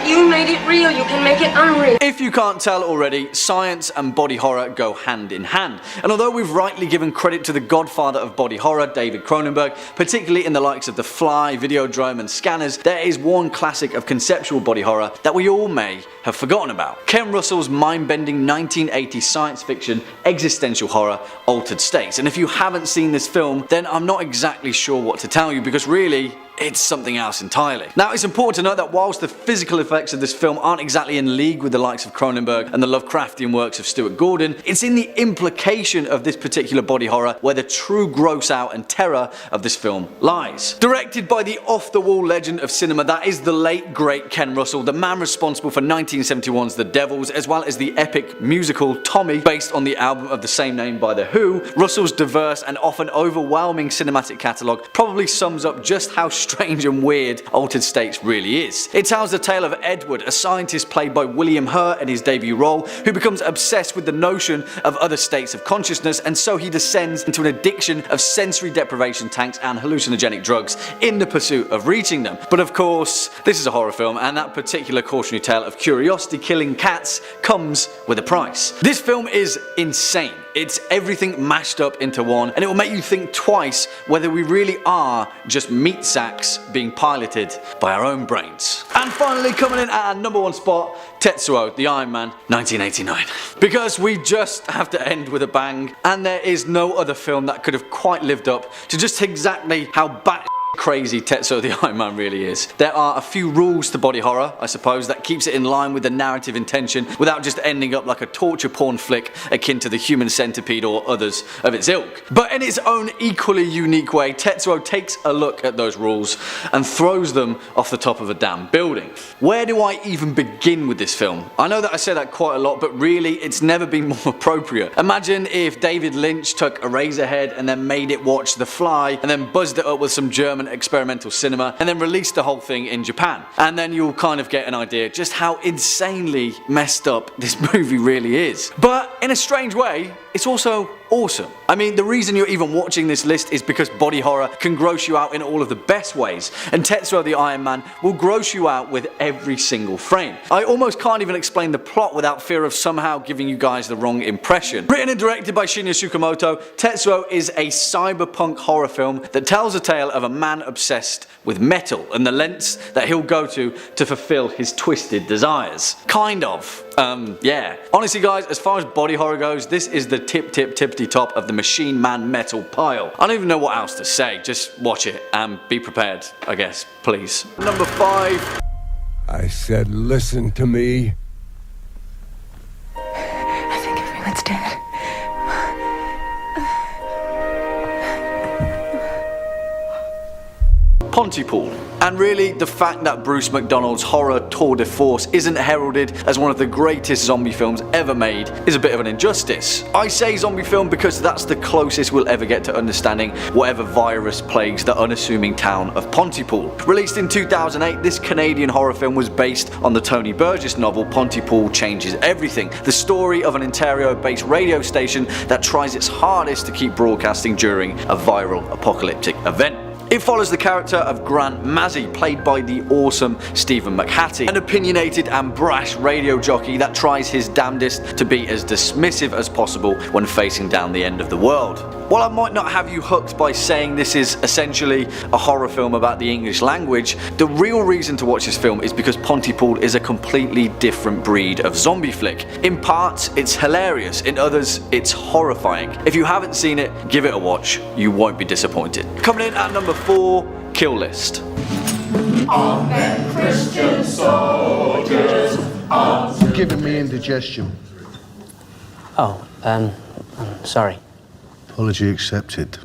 You made it real, you can make it unreal. If you can't tell already, science and body horror go hand in hand. And although we've rightly given credit to the godfather of body horror, David Cronenberg, particularly in the likes of The Fly, Videodrome and Scanners, there is one classic of conceptual body horror that we all may have forgotten about. Ken Russell's mind-bending 1980 science fiction existential horror, Altered States. And if you haven't seen this film, then I'm not exactly sure what to tell you, because really, it's something else entirely. Now, it's important to note that whilst the physical effects of this film aren't exactly in league with the likes of Cronenberg and the Lovecraftian works of Stuart Gordon, it's in the implication of this particular body horror where the true gross out and terror of this film lies. Directed by the off-the-wall legend of cinema that is the late great Ken Russell, the man responsible for 1971's The Devils, as well as the epic musical Tommy, based on the album of the same name by The Who, Russell's diverse and often overwhelming cinematic catalogue probably sums up just how strange and weird Altered States really is. It tells the tale of Edward, a scientist played by William Hurt in his debut role, who becomes obsessed with the notion of other states of consciousness, and so he descends into an addiction of sensory deprivation tanks and hallucinogenic drugs in the pursuit of reaching them. But of course, this is a horror film, and that particular cautionary tale of curiosity killing cats comes with a price. This film is insane. It's everything mashed up into one, and it will make you think twice whether we really are just meat sacks being piloted by our own brains. And finally, coming in at our number 1 spot, Teto The Iron Man, 1989. Because we just have to end with a bang, and there is no other film that could have quite lived up to just exactly how bat crazy Teto The Iron Man really is. There are a few rules to body horror, I suppose, that keeps it in line with the narrative intention without just ending up like a torture porn flick akin to The Human Centipede or others of its ilk. But in its own equally unique way, Tetsuo takes a look at those rules and throws them off the top of a damn building. Where do I even begin with this film? I know that I say that quite a lot, but really it's never been more appropriate. Imagine if David Lynch took Eraserhead and then made it watch The Fly and then buzzed it up with some German experimental cinema and then released the whole thing in Japan. And then you'll kind of get an idea just how insanely messed up this movie really is. But in a strange way, it's also awesome. I mean, the reason you're even watching this list is because body horror can gross you out in all of the best ways, and Tetsuo the Iron Man will gross you out with every single frame. I almost can't even explain the plot without fear of somehow giving you guys the wrong impression. Written and directed by Shinya Tsukamoto, Tetsuo is a cyberpunk horror film that tells a tale of a man obsessed with metal and the lengths that he'll go to fulfill his twisted desires. Kind of. Yeah. Honestly guys, as far as body horror goes, this is the tippity top of the machine man metal pile. I don't even know what else to say, just watch it and be prepared, I guess, please. Number 5. I said listen to me. I think everyone's dead. Pontypool. And really, the fact that Bruce McDonald's horror tour de force isn't heralded as one of the greatest zombie films ever made is a bit of an injustice. I say zombie film because that's the closest we'll ever get to understanding whatever virus plagues the unassuming town of Pontypool. Released in 2008, this Canadian horror film was based on the Tony Burgess novel Pontypool Changes Everything, the story of an Ontario-based radio station that tries its hardest to keep broadcasting during a viral apocalyptic event. It follows the character of Grant Mazzy, played by the awesome Stephen McHattie, an opinionated and brash radio jockey that tries his damnedest to be as dismissive as possible when facing down the end of the world. While I might not have you hooked by saying this is essentially a horror film about the English language, the real reason to watch this film is because Pontypool is a completely different breed of zombie flick. In parts, it's hilarious, in others, it's horrifying. If you haven't seen it, give it a watch, you won't be disappointed. Coming in at number 4, Kill List. Amen, Christian soldiers. Giving me indigestion. Oh, I'm sorry. Apology accepted.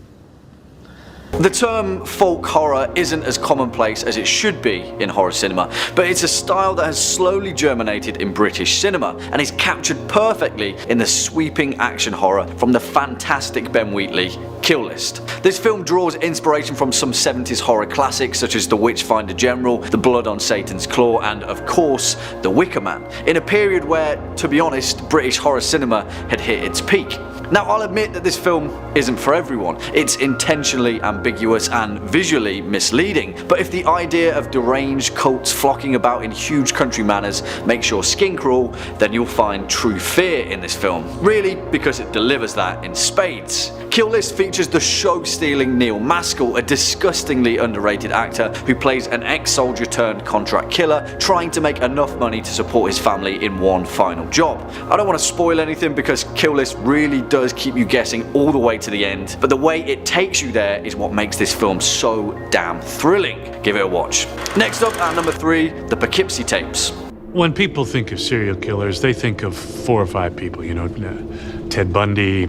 The term folk horror isn't as commonplace as it should be in horror cinema, but it's a style that has slowly germinated in British cinema and is captured perfectly in the sweeping action horror from the fantastic Ben Wheatley Kill List. This film draws inspiration from some 70s horror classics such as The Witchfinder General, The Blood on Satan's Claw, and of course The Wicker Man, in a period where, to be honest, British horror cinema had hit its peak. Now, I'll admit that this film isn't for everyone. It's intentionally ambiguous and visually misleading, but if the idea of deranged cults flocking about in huge country manors makes your skin crawl, then you'll find true fear in this film. Really, because it delivers that in spades. Kill List features the show-stealing Neil Maskell, a disgustingly underrated actor who plays an ex-soldier turned contract killer trying to make enough money to support his family in one final job. I don't want to spoil anything because Kill List really does keep you guessing all the way to the end, but the way it takes you there is what makes this film so damn thrilling. Give it a watch. Next up at number 3, the Poughkeepsie Tapes. When people think of serial killers, they think of 4 or 5 people, you know, Ted Bundy,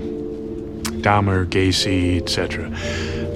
Dahmer, Gacy, etc.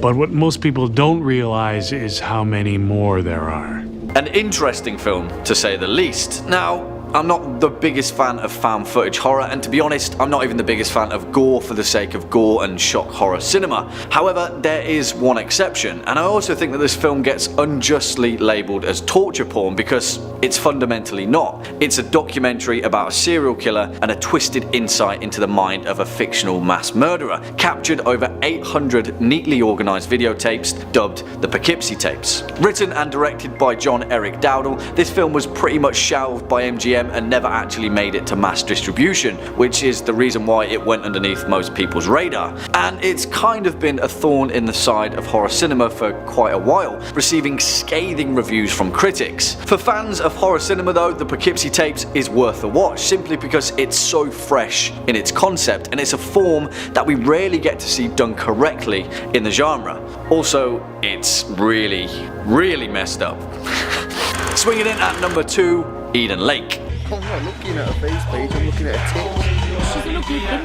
But what most people don't realize is how many more there are. An interesting film, to say the least. Now, I'm not the biggest fan of found footage horror, and to be honest, I'm not even the biggest fan of gore for the sake of gore and shock horror cinema. However, there is one exception, and I also think that this film gets unjustly labelled as torture porn because it's fundamentally not. It's a documentary about a serial killer and a twisted insight into the mind of a fictional mass murderer, captured over 800 neatly organised videotapes dubbed the Poughkeepsie Tapes. Written and directed by John Eric Dowdle, this film was pretty much shelved by MGM and never actually made it to mass distribution, which is the reason why it went underneath most people's radar. And it's kind of been a thorn in the side of horror cinema for quite a while, receiving scathing reviews from critics. For fans of horror cinema though, the Poughkeepsie Tapes is worth a watch, simply because it's so fresh in its concept and it's a form that we rarely get to see done correctly in the genre. Also, it's really, really messed up. Swinging in at number 2, Eden Lake. I'm not looking at a face page, I'm looking at a tip. She's looking at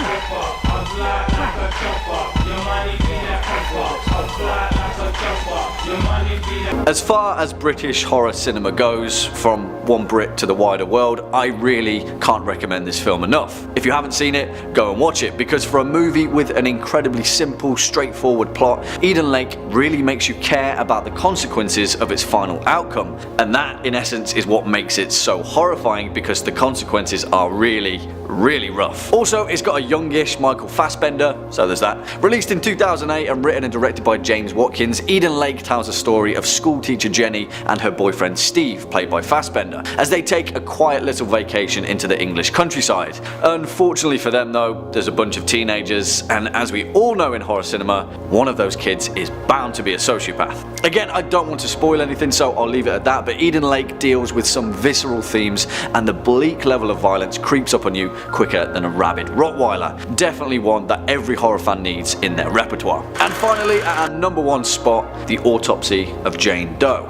As far as British horror cinema goes, from one Brit to the wider world, I really can't recommend this film enough. If you haven't seen it, go and watch it, because for a movie with an incredibly simple, straightforward plot, Eden Lake really makes you care about the consequences of its final outcome. And that, in essence, is what makes it so horrifying, because the consequences are really, really rough. Also, it's got a youngish Michael Fassbender, so there's that. Released in 2008 and written and directed by James Watkins, Eden Lake tells the story of schoolteacher Jenny and her boyfriend Steve, played by Fassbender, as they take a quiet little vacation into the English countryside. Unfortunately for them though, there's a bunch of teenagers, and as we all know in horror cinema, one of those kids is bound to be a sociopath. Again, I don't want to spoil anything, so I'll leave it at that, but Eden Lake deals with some visceral themes, and the bleak level of violence creeps up on you quicker than a rabid Rottweiler. Definitely one that every horror fan needs in their repertoire. And finally, at our number 1 spot, the Autopsy of Jane Doe.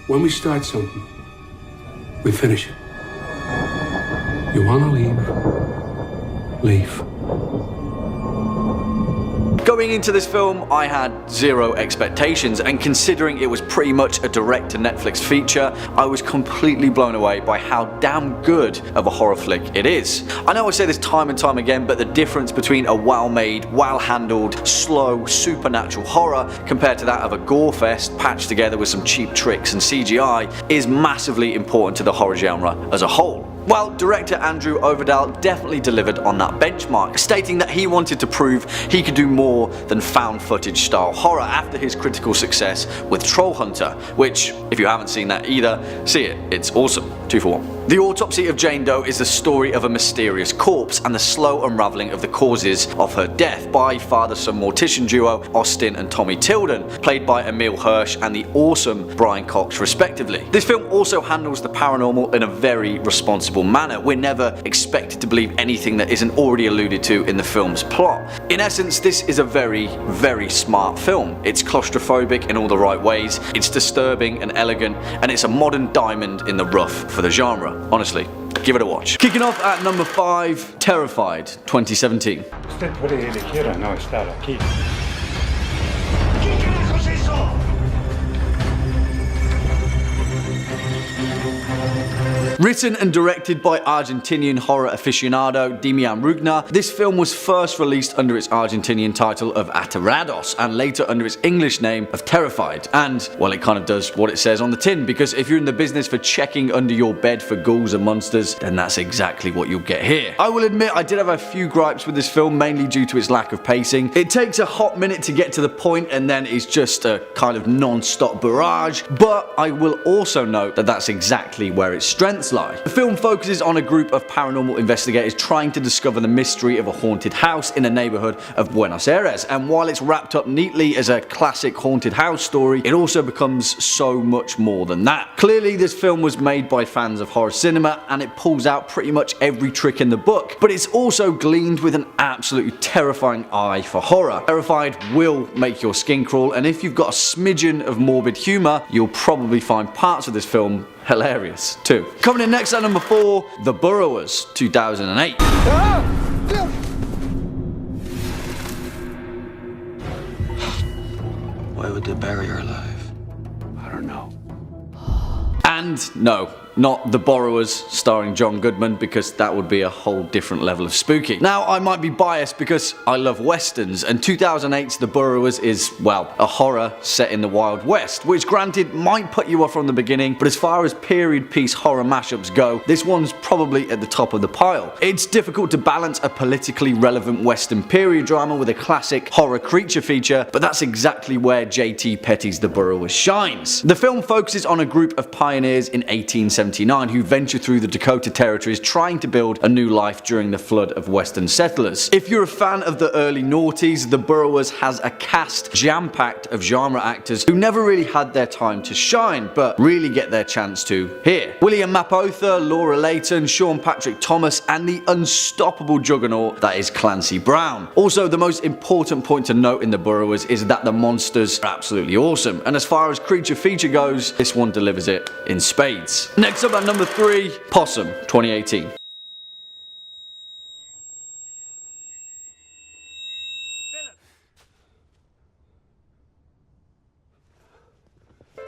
When we start something, we finish it. You wanna leave? Leave. Going into this film, I had zero expectations, and considering it was pretty much a direct-to-Netflix feature, I was completely blown away by how damn good of a horror flick it is. I know I say this time and time again, but the difference between a well-made, well-handled, slow, supernatural horror compared to that of a gore fest patched together with some cheap tricks and CGI is massively important to the horror genre as a whole. Well, director Andrew Overdahl definitely delivered on that benchmark, stating that he wanted to prove he could do more than found footage style horror after his critical success with Troll Hunter, which, if you haven't seen that either, see it, it's awesome. 2 for 1. The Autopsy of Jane Doe is the story of a mysterious corpse and the slow unravelling of the causes of her death by father-son mortician duo Austin and Tommy Tilden, played by Emile Hirsch and the awesome Brian Cox respectively. This film also handles the paranormal in a very responsible manner. We're never expected to believe anything that isn't already alluded to in the film's plot. In essence, this is a very, very smart film. It's claustrophobic in all the right ways, it's disturbing and elegant, and it's a modern diamond in the rough for the genre, honestly. Give it a watch. Kicking off at number 5, Terrified, 2017. Usted puede elegir a no estar aquí. Written and directed by Argentinian horror aficionado Damian, this film was first released under its Argentinian title of Aterrados and later under its English name of Terrified. And, well, it kind of does what it says on the tin, because if you're in the business for checking under your bed for ghouls and monsters, then that's exactly what you'll get here. I will admit I did have a few gripes with this film, mainly due to its lack of pacing. It takes a hot minute to get to the point and then it's just a kind of non-stop barrage, but I will also note that that's exactly where its strengths lie. The film focuses on a group of paranormal investigators trying to discover the mystery of a haunted house in a neighborhood of Buenos Aires, and while it's wrapped up neatly as a classic haunted house story, it also becomes so much more than that. Clearly this film was made by fans of horror cinema and it pulls out pretty much every trick in the book, but it's also gleaned with an absolutely terrifying eye for horror. Terrified will make your skin crawl, and if you've got a smidgen of morbid humour, you'll probably find parts of this film hilarious too. Coming in next at number 4, The Burrowers, 2008. Why would they bury her alive? I don't know. And no, not The Borrowers starring John Goodman, because that would be a whole different level of spooky. Now, I might be biased because I love westerns, and 2008's The Burrowers is, well, a horror set in the Wild West, which granted might put you off from the beginning, but as far as period piece horror mashups go, this one's probably at the top of the pile. It's difficult to balance a politically relevant western period drama with a classic horror creature feature, but that's exactly where J.T. Petty's The Burrowers shines. The film focuses on a group of pioneers in 1879 who venture through the Dakota territories trying to build a new life during the flood of western settlers. If you're a fan of the early noughties, The Burrowers has a cast jam-packed of genre actors who never really had their time to shine, but really get their chance to here. William Mapother, Laura Layton, Sean Patrick Thomas, and the unstoppable juggernaut that is Clancy Brown. Also, the most important point to note in The Burrowers is that the monsters are absolutely awesome, and as far as creature feature goes, this one delivers it in spades. Next up at number 3, Possum, 2018.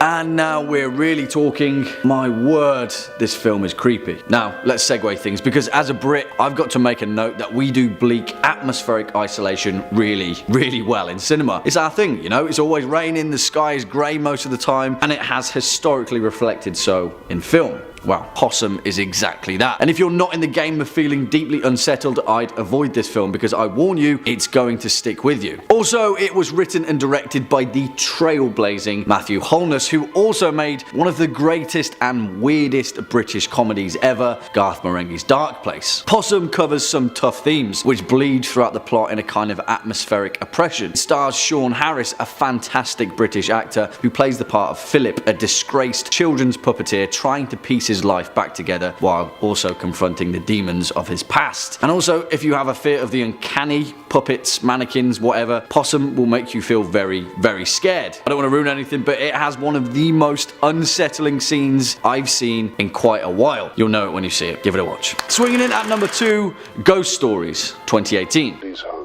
And now we're really talking. My word, this film is creepy. Now, let's segue things, because as a Brit, I've got to make a note that we do bleak, atmospheric isolation really, really well in cinema. It's our thing, you know? It's always raining, the sky is grey most of the time, and it has historically reflected so in film. Well, Possum is exactly that. And if you're not in the game of feeling deeply unsettled, I'd avoid this film, because I warn you, it's going to stick with you. Also, it was written and directed by the trailblazing Matthew Holness, who also made one of the greatest and weirdest British comedies ever, Garth Marenghi's Dark Place. Possum covers some tough themes, which bleed throughout the plot in a kind of atmospheric oppression. It stars Sean Harris, a fantastic British actor who plays the part of Philip, a disgraced children's puppeteer trying to piece his life back together while also confronting the demons of his past. And also, if you have a fear of the uncanny, puppets, mannequins, whatever, Possum will make you feel very, very scared. I don't want to ruin anything, but it has one of the most unsettling scenes I've seen in quite a while. You'll know it when you see it. Give it a watch. Swinging in at number 2, Ghost Stories, 2018. Please hold.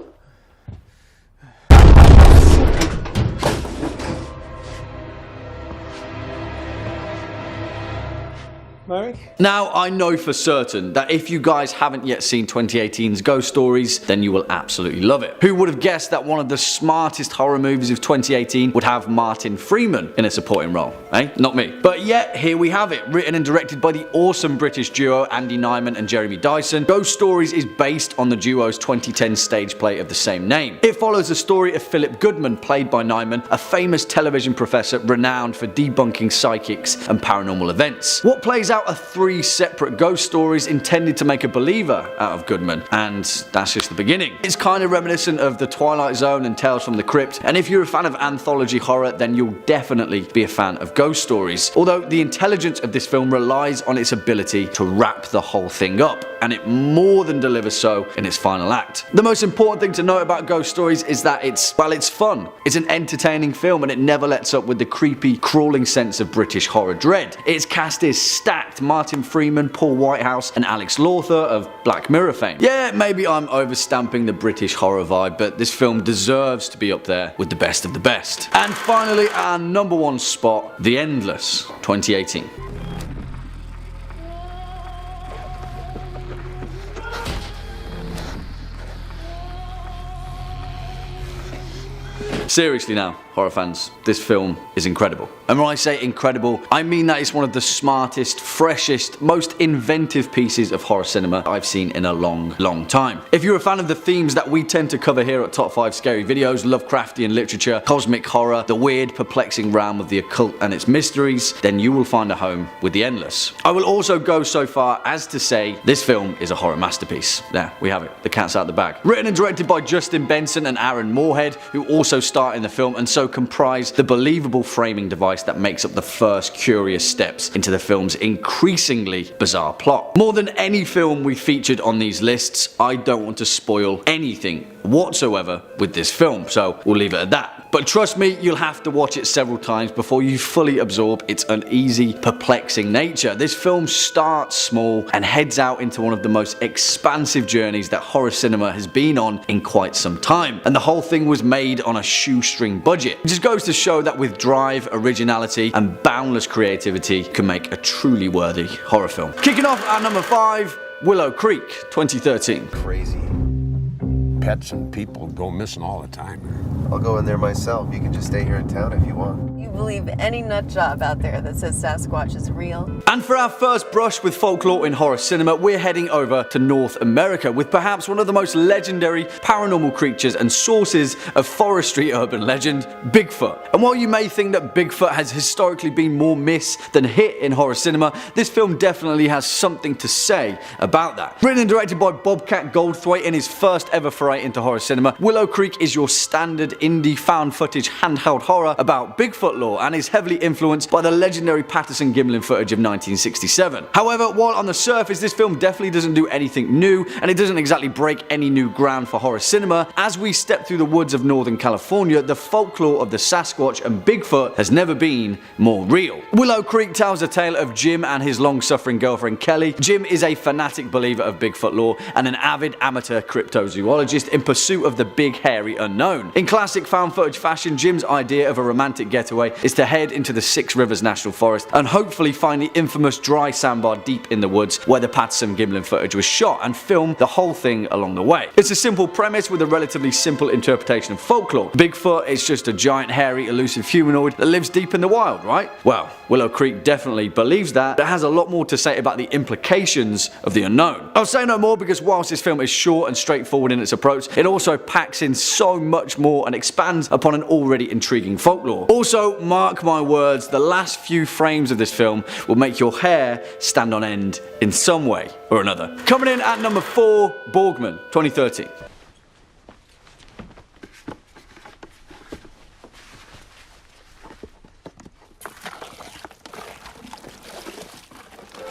Now, I know for certain that if you guys haven't yet seen 2018's Ghost Stories, then you will absolutely love it. Who would have guessed that one of the smartest horror movies of 2018 would have Martin Freeman in a supporting role? Eh? Not me. But yet, here we have it, written and directed by the awesome British duo Andy Nyman and Jeremy Dyson. Ghost Stories is based on the duo's 2010 stage play of the same name. It follows the story of Philip Goodman, played by Nyman, a famous television professor renowned for debunking psychics and paranormal events. What plays out are 3 separate ghost stories intended to make a believer out of Goodman, and that's just the beginning. It's kind of reminiscent of The Twilight Zone and Tales from the Crypt, and if you're a fan of anthology horror, then you'll definitely be a fan of Ghost Stories. Although the intelligence of this film relies on its ability to wrap the whole thing up, and it more than delivers so in its final act. The most important thing to note about Ghost Stories is that it's fun. It's an entertaining film, and it never lets up with the creepy, crawling sense of British horror dread. Its cast is stacked stacked Martin Freeman, Paul Whitehouse, and Alex Lawther of Black Mirror fame. Yeah, maybe I'm overstamping the British horror vibe, but this film deserves to be up there with the best of the best. And finally, our number one spot, The Endless, 2018. Seriously now, horror fans, this film is incredible. And when I say incredible, I mean that it's one of the smartest, freshest, most inventive pieces of horror cinema I've seen in a long, long time. If you're a fan of the themes that we tend to cover here at Top 5 Scary Videos, Lovecraftian literature, cosmic horror, the weird, perplexing realm of the occult and its mysteries, then you will find a home with The Endless. I will also go so far as to say this film is a horror masterpiece. There, we have it. The cat's out the bag. Written and directed by Justin Benson and Aaron Moorhead, who also star in the film and so comprise the believable framing device that makes up the first curious steps into the film's increasingly bizarre plot. More than any film we featured on these lists, I don't want to spoil anything whatsoever with this film, so we'll leave it at that. But trust me, you'll have to watch it several times before you fully absorb its uneasy, perplexing nature. This film starts small and heads out into one of the most expansive journeys that horror cinema has been on in quite some time. And the whole thing was made on a shoestring budget. It just goes to show that with drive, originality, and boundless creativity can make a truly worthy horror film. Kicking off at number 5, Willow Creek, 2013. Crazy. Pets and people go missing all the time. I'll go in there myself. You can just stay here in town if you want. You believe any nut job out there that says Sasquatch is real? And for our first brush with folklore in horror cinema, we're heading over to North America with perhaps one of the most legendary paranormal creatures and sources of forestry urban legend, Bigfoot. And while you may think that Bigfoot has historically been more miss than hit in horror cinema, this film definitely has something to say about that. Written and directed by Bobcat Goldthwait in his first ever foray into horror cinema, Willow Creek is your standard indie found footage handheld horror about Bigfoot lore and is heavily influenced by the legendary Patterson Gimlin footage of 1967. However, while on the surface this film definitely doesn't do anything new and it doesn't exactly break any new ground for horror cinema, as we step through the woods of Northern California, the folklore of the Sasquatch and Bigfoot has never been more real. Willow Creek tells a tale of Jim and his long-suffering girlfriend Kelly. Jim is a fanatic believer of Bigfoot lore and an avid amateur cryptozoologist in pursuit of the big hairy unknown. In classic found footage fashion, Jim's idea of a romantic getaway is to head into the Six Rivers National Forest and hopefully find the infamous dry sandbar deep in the woods where the Patterson Gimlin footage was shot and film the whole thing along the way. It's a simple premise with a relatively simple interpretation of folklore. Bigfoot is just a giant hairy elusive humanoid that lives deep in the wild, right? Well, Willow Creek definitely believes that, but has a lot more to say about the implications of the unknown. I'll say no more because whilst this film is short and straightforward in its approach, it also packs in so much more and expands upon an already intriguing folklore. Also, mark my words, the last few frames of this film will make your hair stand on end in some way or another. Coming in at number 4, Borgman, 2013.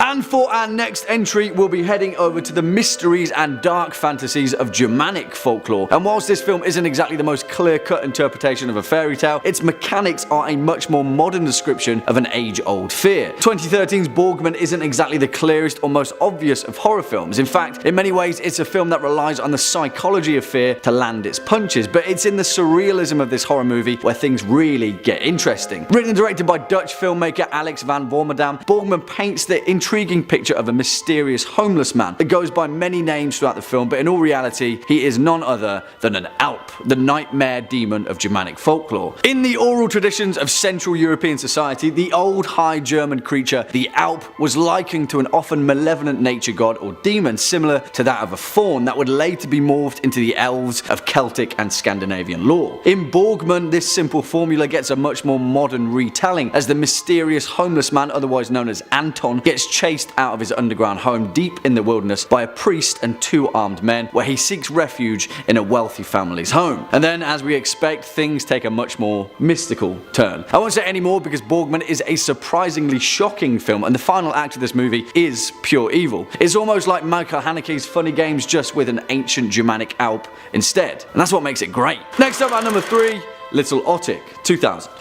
And for our next entry, we'll be heading over to the mysteries and dark fantasies of Germanic folklore. And whilst this film isn't exactly the most clear-cut interpretation of a fairy tale, its mechanics are a much more modern description of an age-old fear. 2013's Borgman isn't exactly the clearest or most obvious of horror films. In fact, in many ways, it's a film that relies on the psychology of fear to land its punches, but it's in the surrealism of this horror movie where things really get interesting. Written and directed by Dutch filmmaker Alex van Wormedam, Borgman paints the intriguing picture of a mysterious homeless man that goes by many names throughout the film, but in all reality, he is none other than an Alp, the nightmare demon of Germanic folklore. In the oral traditions of Central European society, the old High German creature, the Alp, was likened to an often malevolent nature god or demon similar to that of a faun that would later be morphed into the elves of Celtic and Scandinavian lore. In Borgman, this simple formula gets a much more modern retelling as the mysterious homeless man, otherwise known as Anton, gets chased out of his underground home deep in the wilderness by a priest and 2 armed men, where he seeks refuge in a wealthy family's home. And then, as we expect, things take a much more mystical turn. I won't say any more because Borgman is a surprisingly shocking film and the final act of this movie is pure evil. It's almost like Michael Haneke's Funny Games just with an ancient Germanic Alp instead. And that's what makes it great. Next up at number 3, Little Otik, 2000.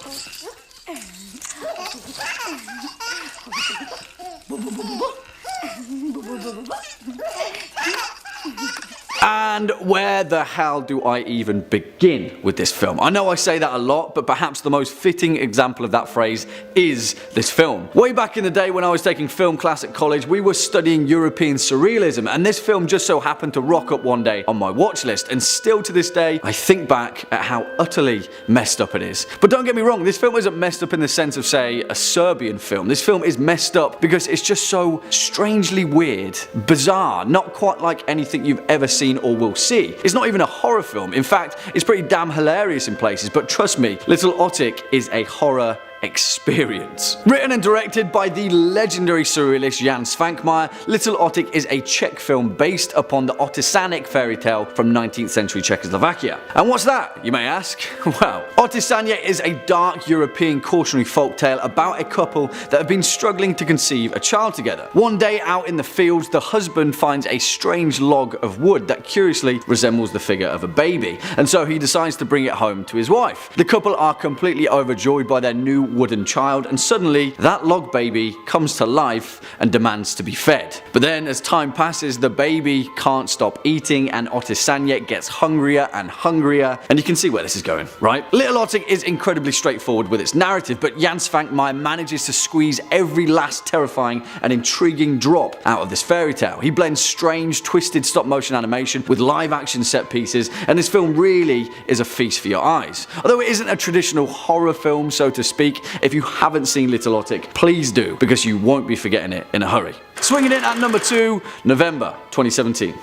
And where the hell do I even begin with this film? I know I say that a lot, but perhaps the most fitting example of that phrase is this film. Way back in the day when I was taking film class at college, we were studying European surrealism, and this film just so happened to rock up one day on my watch list, and still to this day, I think back at how utterly messed up it is. But don't get me wrong, this film isn't messed up in the sense of, say, a Serbian film. This film is messed up because it's just so strangely weird, bizarre, not quite like anything you've ever seen or will see. It's not even a horror film. In fact, it's pretty damn hilarious in places, but trust me, Little Otik is a horror experience. Written and directed by the legendary surrealist Jan Svankmajer, Little Otik is a Czech film based upon the Otisanic fairy tale from 19th century Czechoslovakia. And what's that, you may ask? Well, Otisania is a dark European cautionary folktale about a couple that have been struggling to conceive a child together. One day out in the fields, the husband finds a strange log of wood that curiously resembles the figure of a baby, and so he decides to bring it home to his wife. The couple are completely overjoyed by their new wooden child, and suddenly that log baby comes to life and demands to be fed. But then as time passes, the baby can't stop eating and Otisania gets hungrier and hungrier, and you can see where this is going, right? Little Otik is incredibly straightforward with its narrative, but Jan Svankmajer manages to squeeze every last terrifying and intriguing drop out of this fairy tale. He blends strange, twisted stop motion animation with live action set pieces, and this film really is a feast for your eyes. Although it isn't a traditional horror film, so to speak, if you haven't seen Little Otik, please do, because you won't be forgetting it in a hurry. Swinging in at number 2, November 2017.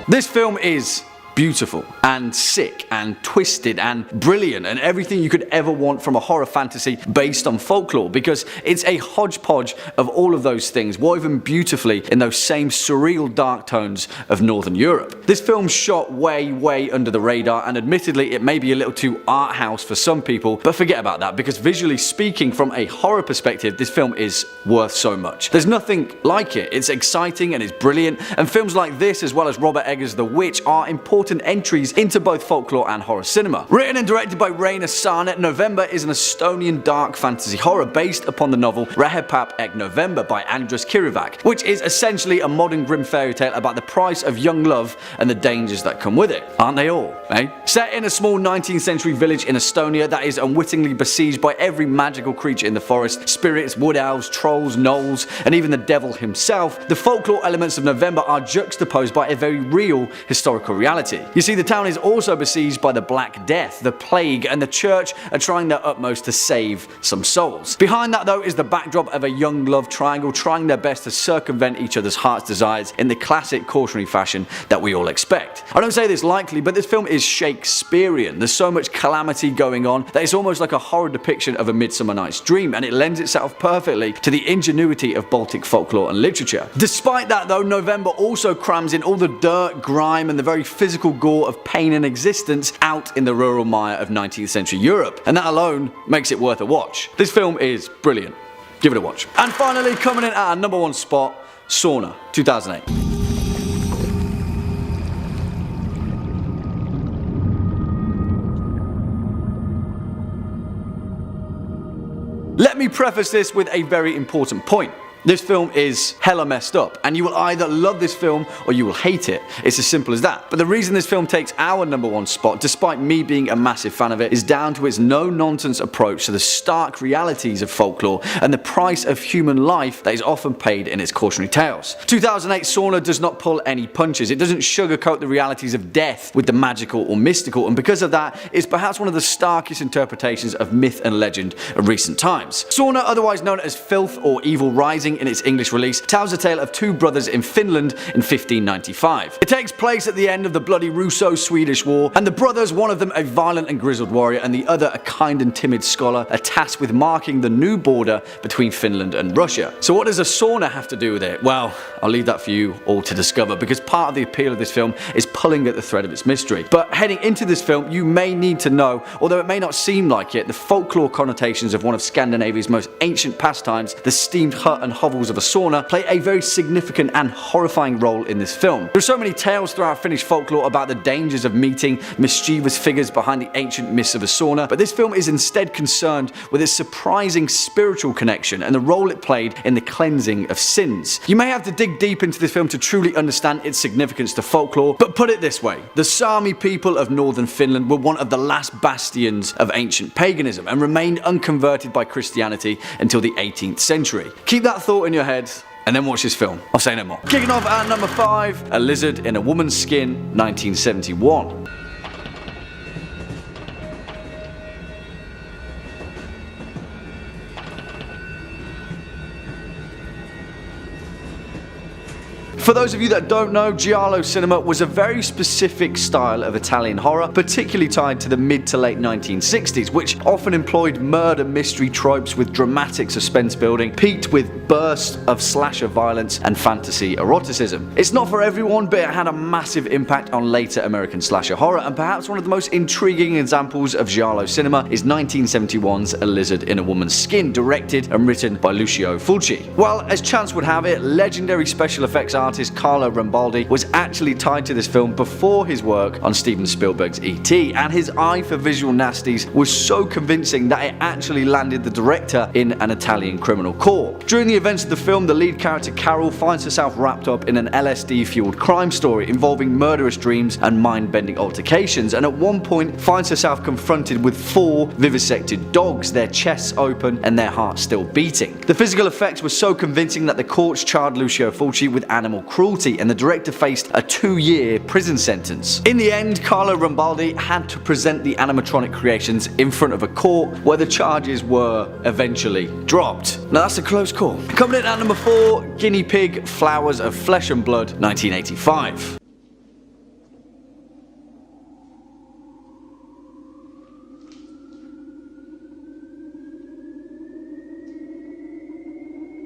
This film is beautiful and sick and twisted and brilliant and everything you could ever want from a horror fantasy based on folklore, because it's a hodgepodge of all of those things woven beautifully in those same surreal dark tones of Northern Europe. This film shot way under the radar, and admittedly it may be a little too art house for some people, but forget about that, because visually speaking, from a horror perspective, this film is worth so much. There's nothing like it. It's exciting and it's brilliant, and films like this, as well as Robert Eggers' The Witch, are important entries into both folklore and horror cinema. Written and directed by Reina Sarnet, November is an Estonian dark fantasy horror based upon the novel Rehepap Ek November by Andrus Kirivak, which is essentially a modern grim fairy tale about the price of young love and the dangers that come with it. Aren't they all, eh? Set in a small 19th century village in Estonia that is unwittingly besieged by every magical creature in the forest, spirits, wood elves, trolls, gnolls, and even the devil himself, the folklore elements of November are juxtaposed by a very real historical reality. You see, the town is also besieged by the Black Death, the Plague, and the church are trying their utmost to save some souls. Behind that though is the backdrop of a young love triangle trying their best to circumvent each other's heart's desires in the classic cautionary fashion that we all expect. I don't say this lightly, but this film is Shakespearean. There's so much calamity going on that it's almost like a horror depiction of A Midsummer Night's Dream, and it lends itself perfectly to the ingenuity of Baltic folklore and literature. Despite that though, November also crams in all the dirt, grime, and the very physical gore of pain and existence out in the rural mire of 19th century Europe, and that alone makes it worth a watch. This film is brilliant. Give it a watch. And finally, coming in at our number 1 spot, Sauna, 2008. Let me preface this with a very important point. This film is hella messed up, and you will either love this film or you will hate it. It's as simple as that. But the reason this film takes our number 1 spot, despite me being a massive fan of it, is down to its no-nonsense approach to the stark realities of folklore and the price of human life that is often paid in its cautionary tales. 2008 Sauna does not pull any punches. It doesn't sugarcoat the realities of death with the magical or mystical, and because of that, it's perhaps one of the starkest interpretations of myth and legend of recent times. Sauna, otherwise known as Filth or Evil Rising in its English release, tells the tale of 2 brothers in Finland in 1595. It takes place at the end of the bloody Russo-Swedish War, and the brothers, one of them a violent and grizzled warrior and the other a kind and timid scholar, are tasked with marking the new border between Finland and Russia. So what does a sauna have to do with it? Well, I'll leave that for you all to discover, because part of the appeal of this film is pulling at the thread of its mystery. But heading into this film, you may need to know, although it may not seem like it, the folklore connotations of one of Scandinavia's most ancient pastimes, the steamed hut and hovels of a sauna play a very significant and horrifying role in this film. There are so many tales throughout Finnish folklore about the dangers of meeting mischievous figures behind the ancient myths of a sauna, but this film is instead concerned with its surprising spiritual connection and the role it played in the cleansing of sins. You may have to dig deep into this film to truly understand its significance to folklore, but put it this way, the Sami people of northern Finland were one of the last bastions of ancient paganism and remained unconverted by Christianity until the 18th century. Keep that thought in your head and then watch this film. I'll say no more. Kicking off at number 5, A Lizard in a Woman's Skin, 1971. For those of you that don't know, giallo cinema was a very specific style of Italian horror, particularly tied to the mid to late 1960s, which often employed murder mystery tropes with dramatic suspense building, peaked with bursts of slasher violence and fantasy eroticism. It's not for everyone, but it had a massive impact on later American slasher horror, and perhaps one of the most intriguing examples of giallo cinema is 1971's A Lizard in a Woman's Skin, directed and written by Lucio Fulci. Well, as chance would have it, legendary special effects artist Carlo Rambaldi was actually tied to this film before his work on Steven Spielberg's E.T., and his eye for visual nasties was so convincing that it actually landed the director in an Italian criminal court. During the events of the film, the lead character Carol finds herself wrapped up in an LSD-fueled crime story involving murderous dreams and mind-bending altercations, and at one point finds herself confronted with 4 vivisected dogs, their chests open and their hearts still beating. The physical effects were so convincing that the courts charged Lucio Fulci with animal cruelty, and the director faced a 2-year prison sentence. In the end, Carlo Rambaldi had to present the animatronic creations in front of a court where the charges were eventually dropped. Now that's a close call. Coming in at number 4, Guinea Pig, Flowers of Flesh and Blood, 1985.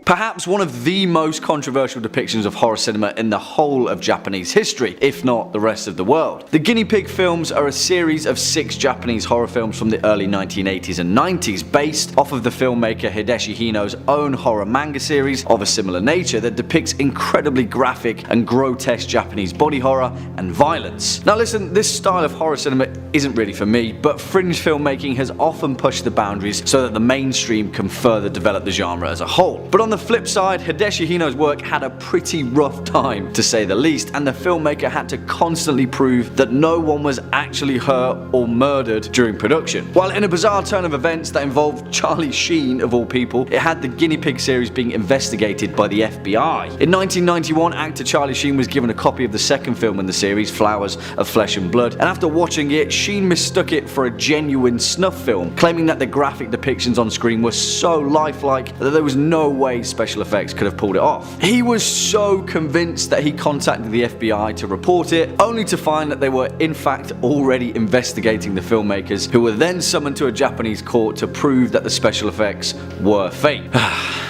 Perhaps one of the most controversial depictions of horror cinema in the whole of Japanese history, if not the rest of the world. The Guinea Pig films are a series of 6 Japanese horror films from the early 1980s and 90s, based off of the filmmaker Hideshi Hino's own horror manga series of a similar nature that depicts incredibly graphic and grotesque Japanese body horror and violence. Now listen, this style of horror cinema isn't really for me, but fringe filmmaking has often pushed the boundaries so that the mainstream can further develop the genre as a whole. But on the flip side, Hideshi Hino's work had a pretty rough time, to say the least, and the filmmaker had to constantly prove that no one was actually hurt or murdered during production. While in a bizarre turn of events that involved Charlie Sheen of all people, it had the Guinea Pig series being investigated by the FBI. In 1991, actor Charlie Sheen was given a copy of the second film in the series, Flowers of Flesh and Blood, and after watching it, Sheen mistook it for a genuine Snuff film, claiming that the graphic depictions on screen were so lifelike that there was no way special effects could have pulled it off. He was so convinced that he contacted the FBI to report it, only to find that they were in fact already investigating the filmmakers, who were then summoned to a Japanese court to prove that the special effects were fake.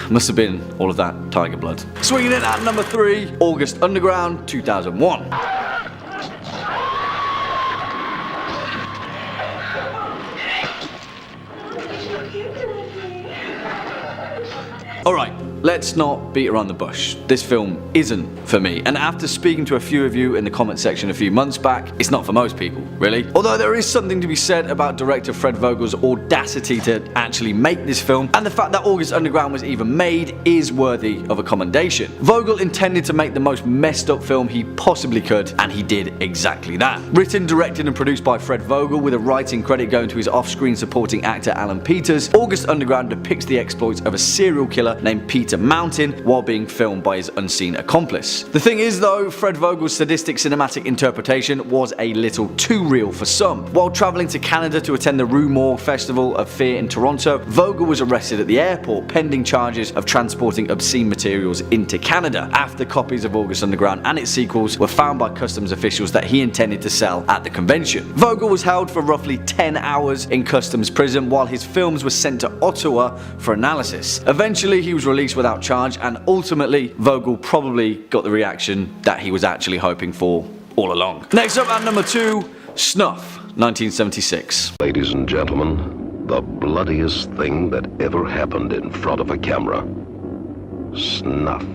Must have been all of that tiger blood. Swinging in at number 3, August Underground, 2001. Alright, let's not beat around the bush. This film isn't for me, and after speaking to a few of you in the comment section a few months back, it's not for most people, really. Although there is something to be said about director Fred Vogel's audacity to actually make this film, and the fact that August Underground was even made is worthy of a commendation. Vogel intended to make the most messed up film he possibly could, and he did exactly that. Written, directed and produced by Fred Vogel, with a writing credit going to his off-screen supporting actor Alan Peters, August Underground depicts the exploits of a serial killer named Peter Mountain while being filmed by his unseen accomplice. The thing is though, Fred Vogel's sadistic cinematic interpretation was a little too real for some. While travelling to Canada to attend the Rue Morgue Festival of Fear in Toronto, Vogel was arrested at the airport pending charges of transporting obscene materials into Canada, after copies of August Underground and its sequels were found by customs officials that he intended to sell at the convention. Vogel was held for roughly 10 hours in customs prison while his films were sent to Ottawa for analysis. Eventually he was released without charge, and ultimately Vogel probably got the reaction that he was actually hoping for all along. Next up at number 2, Snuff, 1976. Ladies and gentlemen, the bloodiest thing that ever happened in front of a camera. Snuff.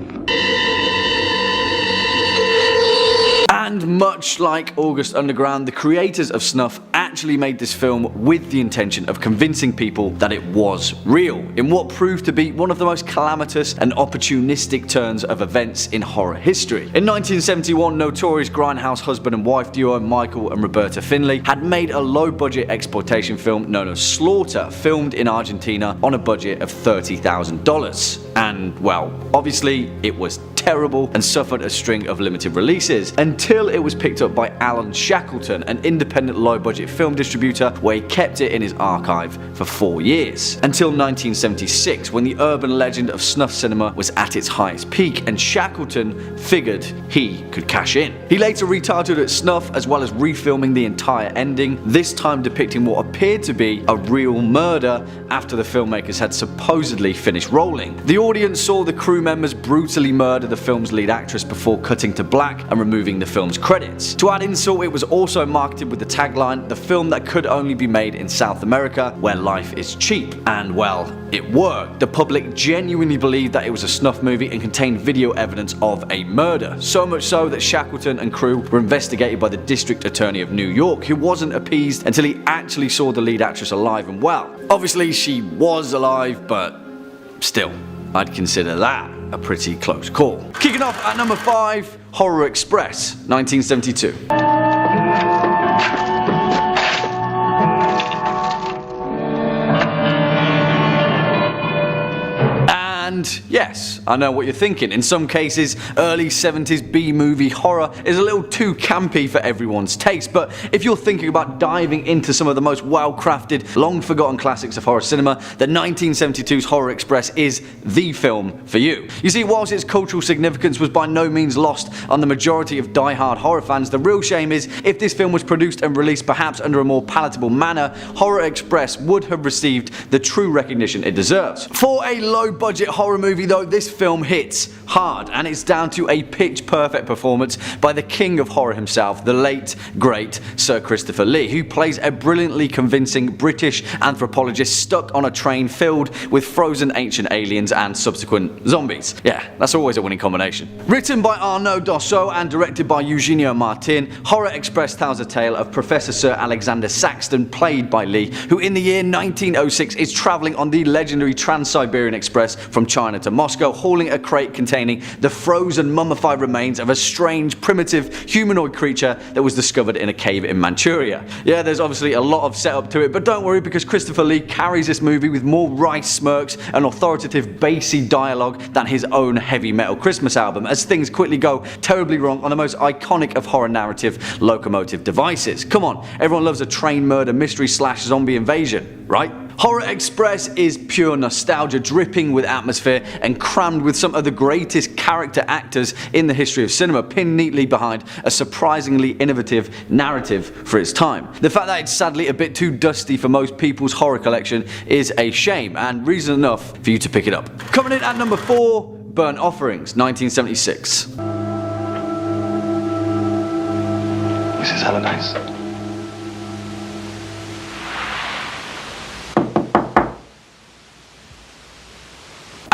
And much like August Underground, the creators of Snuff actually made this film with the intention of convincing people that it was real, in what proved to be one of the most calamitous and opportunistic turns of events in horror history. In 1971, notorious grindhouse husband and wife duo Michael and Roberta Finley had made a low-budget exploitation film known as Slaughter, filmed in Argentina on a budget of $30,000. And, well, obviously it was terrible and suffered a string of limited releases until it was picked up by Alan Shackleton, an independent low-budget film distributor, where he kept it in his archive for 4 years. Until 1976, when the urban legend of snuff cinema was at its highest peak and Shackleton figured he could cash in. He later retitled it Snuff, as well as refilming the entire ending, this time depicting what appeared to be a real murder after the filmmakers had supposedly finished rolling. The audience saw the crew members brutally murder the film's lead actress before cutting to black and removing the film's credits. To add insult, it was also marketed with the tagline, "The film that could only be made in South America, where life is cheap." And well, it worked. The public genuinely believed that it was a snuff movie and contained video evidence of a murder. So much so that Shackleton and crew were investigated by the District Attorney of New York, who wasn't appeased until he actually saw the lead actress alive and well. Obviously she was alive, but still, I'd consider that a pretty close call. Kicking off at number 5, Horror Express, 1972. And yes, I know what you're thinking. In some cases, early 70s B-movie horror is a little too campy for everyone's taste, but if you're thinking about diving into some of the most well-crafted, long-forgotten classics of horror cinema, the 1972's Horror Express is the film for you. You see, whilst its cultural significance was by no means lost on the majority of die-hard horror fans, the real shame is, if this film was produced and released perhaps under a more palatable manner, Horror Express would have received the true recognition it deserves. For a low-budget horror movie though, this film hits hard, and it's down to a pitch-perfect performance by the king of horror himself, the late, great Sir Christopher Lee, who plays a brilliantly convincing British anthropologist stuck on a train filled with frozen ancient aliens and subsequent zombies. Yeah, that's always a winning combination. Written by Arnaud Dossot and directed by Eugenio Martin, Horror Express tells a tale of Professor Sir Alexander Saxton, played by Lee, who in the year 1906 is travelling on the legendary Trans-Siberian Express from China to Moscow, hauling a crate containing the frozen mummified remains of a strange primitive humanoid creature that was discovered in a cave in Manchuria. Yeah, there's obviously a lot of setup to it, but don't worry, because Christopher Lee carries this movie with more wry smirks and authoritative bassy dialogue than his own heavy metal Christmas album, as things quickly go terribly wrong on the most iconic of horror narrative locomotive devices. Come on, everyone loves a train murder mystery / zombie invasion, right? Horror Express is pure nostalgia, dripping with atmosphere and crammed with some of the greatest character actors in the history of cinema, pinned neatly behind a surprisingly innovative narrative for its time. The fact that it's sadly a bit too dusty for most people's horror collection is a shame, and reason enough for you to pick it up. Coming in at number 4, Burnt Offerings, 1976. This is hella nice.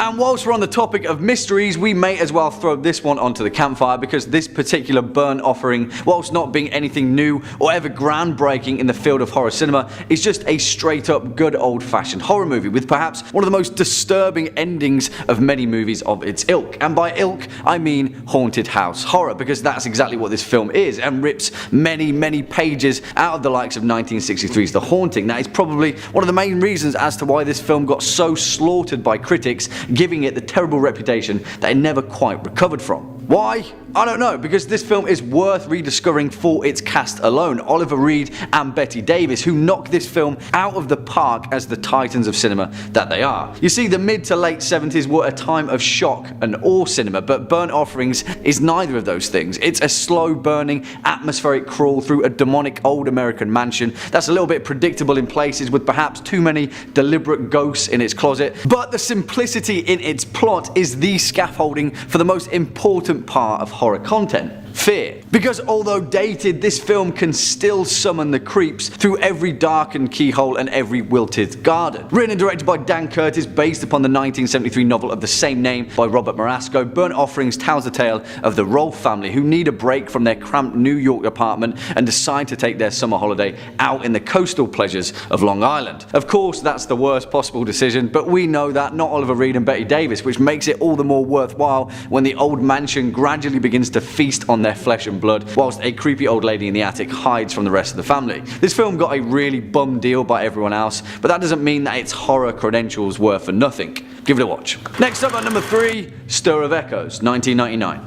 And whilst we're on the topic of mysteries, we may as well throw this one onto the campfire, because this particular Burnt Offering, whilst not being anything new or ever groundbreaking in the field of horror cinema, is just a straight up good old fashioned horror movie with perhaps one of the most disturbing endings of many movies of its ilk. And by ilk, I mean haunted house horror, because that's exactly what this film is, and rips many pages out of the likes of 1963's The Haunting. That is probably one of the main reasons as to why this film got so slaughtered by critics, giving it the terrible reputation that it never quite recovered from. Why? I don't know, because this film is worth rediscovering for its cast alone. Oliver Reed and Bette Davis, who knocked this film out of the park as the titans of cinema that they are. You see, the mid to late 70s were a time of shock and awe cinema, but Burnt Offerings is neither of those things. It's a slow burning, atmospheric crawl through a demonic old American mansion that's a little bit predictable in places, with perhaps too many deliberate ghosts in its closet. But the simplicity in its plot is the scaffolding for the most important part of horror content. fear. Because although dated, this film can still summon the creeps through every darkened keyhole and every wilted garden. Written and directed by Dan Curtis, based upon the 1973 novel of the same name by Robert Marasco, Burnt Offerings tells the tale of the Rolfe family who need a break from their cramped New York apartment and decide to take their summer holiday out in the coastal pleasures of Long Island. Of course, that's the worst possible decision, but we know that, not Oliver Reed and Betty Davis, which makes it all the more worthwhile when the old mansion gradually begins to feast on their flesh and blood, whilst a creepy old lady in the attic hides from the rest of the family. This film got a really bum deal by everyone else, but that doesn't mean that its horror credentials were for nothing. Give it a watch. Next up at number 3, Stir of Echoes, 1999.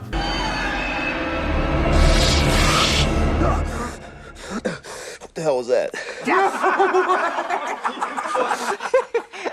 What the hell was that?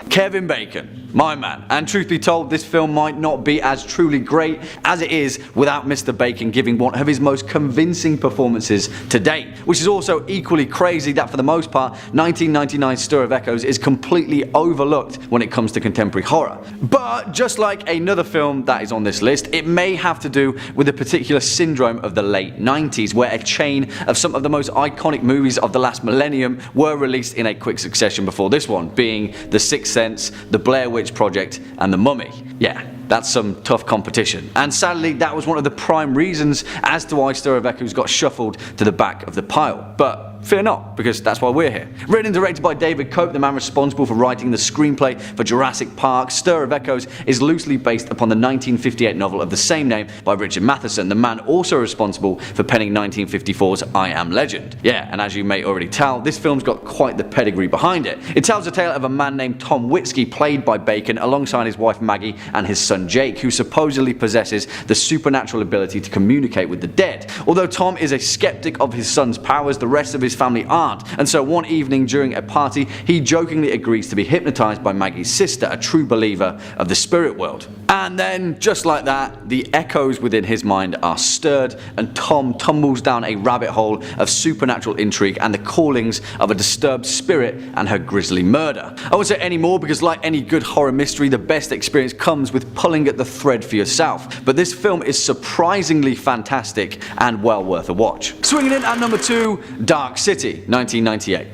Kevin Bacon, my man. And truth be told, this film might not be as truly great as it is without Mr. Bacon giving one of his most convincing performances to date. Which is also equally crazy that for the most part, 1999's Stir of Echoes is completely overlooked when it comes to contemporary horror. But just like another film that is on this list, it may have to do with a particular syndrome of the late 90s, where a chain of some of the most iconic movies of the last millennium were released in a quick succession before this one, being The Sixth Sense, The Blair Witch Project, and The Mummy. Yeah, that's some tough competition. And sadly, that was one of the prime reasons as to why Stir of Echoes got shuffled to the back of the pile. But fear not, because that's why we're here. Written and directed by David Cope, the man responsible for writing the screenplay for Jurassic Park, Stir of Echoes is loosely based upon the 1958 novel of the same name by Richard Matheson, the man also responsible for penning 1954's I Am Legend. Yeah, and as you may already tell, this film's got quite the pedigree behind it. It tells the tale of a man named Tom Witzke, played by Bacon, alongside his wife Maggie and his son Jake, who supposedly possesses the supernatural ability to communicate with the dead. Although Tom is a skeptic of his son's powers, the rest of his family aren't, and so one evening during a party, he jokingly agrees to be hypnotized by Maggie's sister, a true believer of the spirit world. And then, just like that, the echoes within his mind are stirred, and Tom tumbles down a rabbit hole of supernatural intrigue and the callings of a disturbed spirit and her grisly murder. I won't say any more because, like any good horror mystery, the best experience comes with pulling at the thread for yourself. But this film is surprisingly fantastic and well worth a watch. Swinging in at number 2, Dark City, 1998.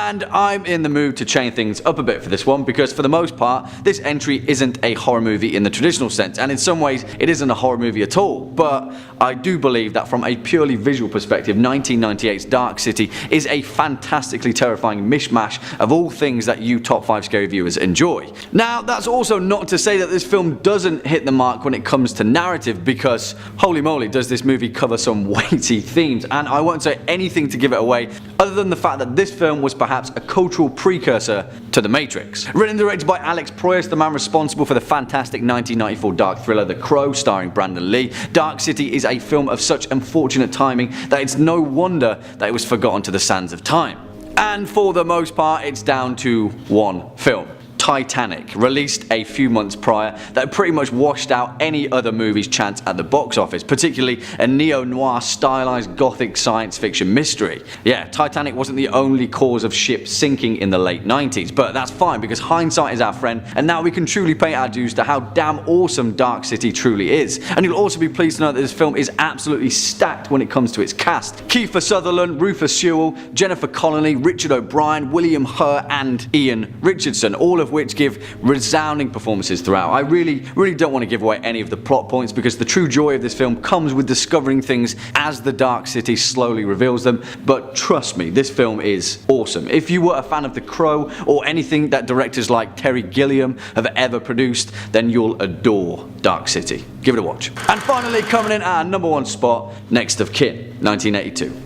And I'm in the mood to change things up a bit for this one, because for the most part, this entry isn't a horror movie in the traditional sense, and in some ways it isn't a horror movie at all. But I do believe that from a purely visual perspective, 1998's Dark City is a fantastically terrifying mishmash of all things that you Top 5 Scary viewers enjoy. Now, that's also not to say that this film doesn't hit the mark when it comes to narrative, because holy moly does this movie cover some weighty themes, and I won't say anything to give it away other than the fact that this film was perhaps a cultural precursor to The Matrix. Written and directed by Alex Proyas, the man responsible for the fantastic 1994 dark thriller The Crow, starring Brandon Lee, Dark City is a film of such unfortunate timing that it's no wonder that it was forgotten to the sands of time. And for the most part, it's down to one film. Titanic, released a few months prior, that pretty much washed out any other movie's chance at the box office, particularly a neo-noir stylized gothic science fiction mystery. Yeah, Titanic wasn't the only cause of ships sinking in the late 90s, but that's fine because hindsight is our friend, and now we can truly pay our dues to how damn awesome Dark City truly is. And you'll also be pleased to know that this film is absolutely stacked when it comes to its cast. Kiefer Sutherland, Rufus Sewell, Jennifer Connelly, Richard O'Brien, William Hurt, and Ian Richardson, all of which give resounding performances throughout. I really don't want to give away any of the plot points, because the true joy of this film comes with discovering things as the Dark City slowly reveals them, but trust me, this film is awesome. If you were a fan of The Crow or anything that directors like Terry Gilliam have ever produced, then you'll adore Dark City. Give it a watch. And finally, coming in at our number 1 spot, Next of Kin, 1982.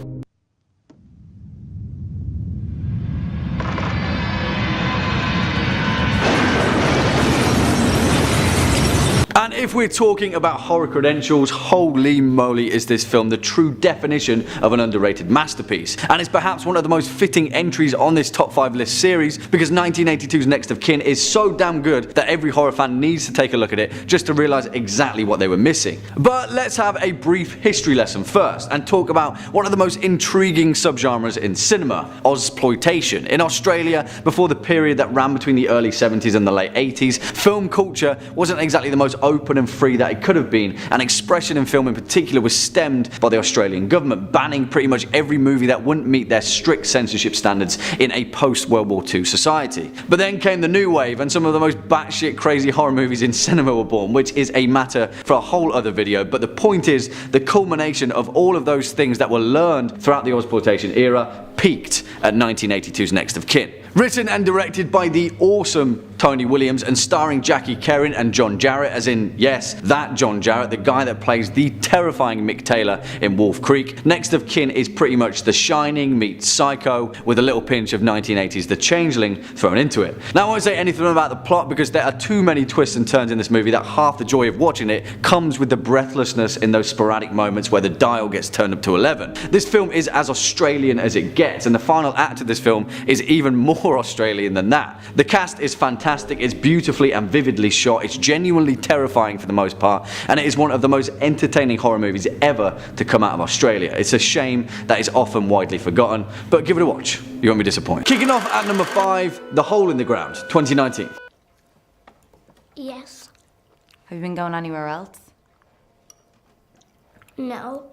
And if we're talking about horror credentials, holy moly is this film the true definition of an underrated masterpiece. And it's perhaps one of the most fitting entries on this top 5 list series because 1982's Next of Kin is so damn good that every horror fan needs to take a look at it just to realise exactly what they were missing. But let's have a brief history lesson first and talk about one of the most intriguing subgenres in cinema, Ozploitation. In Australia, before the period that ran between the early 70s and the late 80s, film culture wasn't exactly the most open and free that it could have been, and expression in film in particular was stemmed by the Australian government, banning pretty much every movie that wouldn't meet their strict censorship standards in a post-World War II society. But then came the new wave and some of the most batshit crazy horror movies in cinema were born, which is a matter for a whole other video, but the point is the culmination of all of those things that were learned throughout the Ozploitation era peaked at 1982's Next of Kin. Written and directed by the awesome Tony Williams and starring Jackie Kerrin and John Jarrett, as in, yes, that John Jarrett, the guy that plays the terrifying Mick Taylor in Wolf Creek. Next of Kin is pretty much The Shining meets Psycho with a little pinch of 1980s The Changeling thrown into it. Now I won't say anything about the plot because there are too many twists and turns in this movie that half the joy of watching it comes with the breathlessness in those sporadic moments where the dial gets turned up to 11. This film is as Australian as it gets, and the final act of this film is even more Australian than that. The cast is fantastic, it's beautifully and vividly shot, it's genuinely terrifying for the most part, and it is one of the most entertaining horror movies ever to come out of Australia. It's a shame that it's often widely forgotten, but give it a watch, you won't be disappointed. Kicking off at number 5, The Hole in the Ground, 2019. Yes. Have you been going anywhere else? No.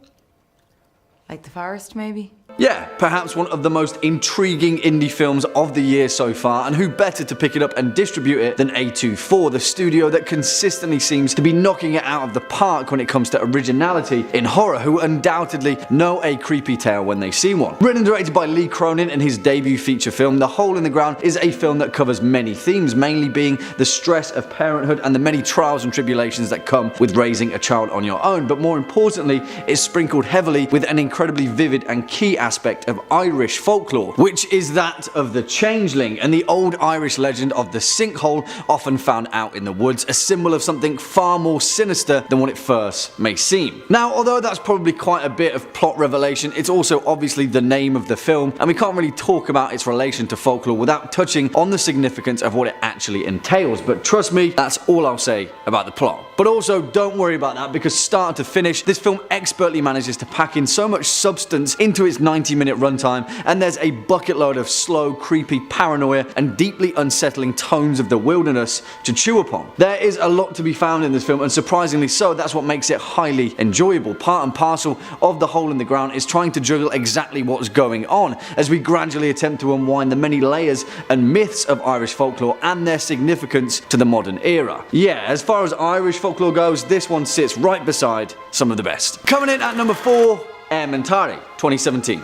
Like the forest, maybe? Yeah, perhaps one of the most intriguing indie films of the year so far, and who better to pick it up and distribute it than A24, the studio that consistently seems to be knocking it out of the park when it comes to originality in horror, who undoubtedly know a creepy tale when they see one. Written and directed by Lee Cronin in his debut feature film, The Hole in the Ground is a film that covers many themes, mainly being the stress of parenthood and the many trials and tribulations that come with raising a child on your own, but more importantly, it's sprinkled heavily with an incredibly vivid and key aspect of Irish folklore, which is that of the Changeling and the old Irish legend of the sinkhole often found out in the woods, a symbol of something far more sinister than what it first may seem. Now, although that's probably quite a bit of plot revelation, it's also obviously the name of the film, and we can't really talk about its relation to folklore without touching on the significance of what it actually entails, but trust me, that's all I'll say about the plot. But also, don't worry about that, because start to finish, this film expertly manages to pack in so much substance into its 90-minute runtime, and there's a bucket load of slow, creepy paranoia and deeply unsettling tones of the wilderness to chew upon. There is a lot to be found in this film, and surprisingly so, that's what makes it highly enjoyable. Part and parcel of The Hole in the Ground is trying to juggle exactly what's going on, as we gradually attempt to unwind the many layers and myths of Irish folklore and their significance to the modern era. Yeah, as far as Irish folklore goes, this one sits right beside some of the best. Coming in at number 4, Elementary, 2017.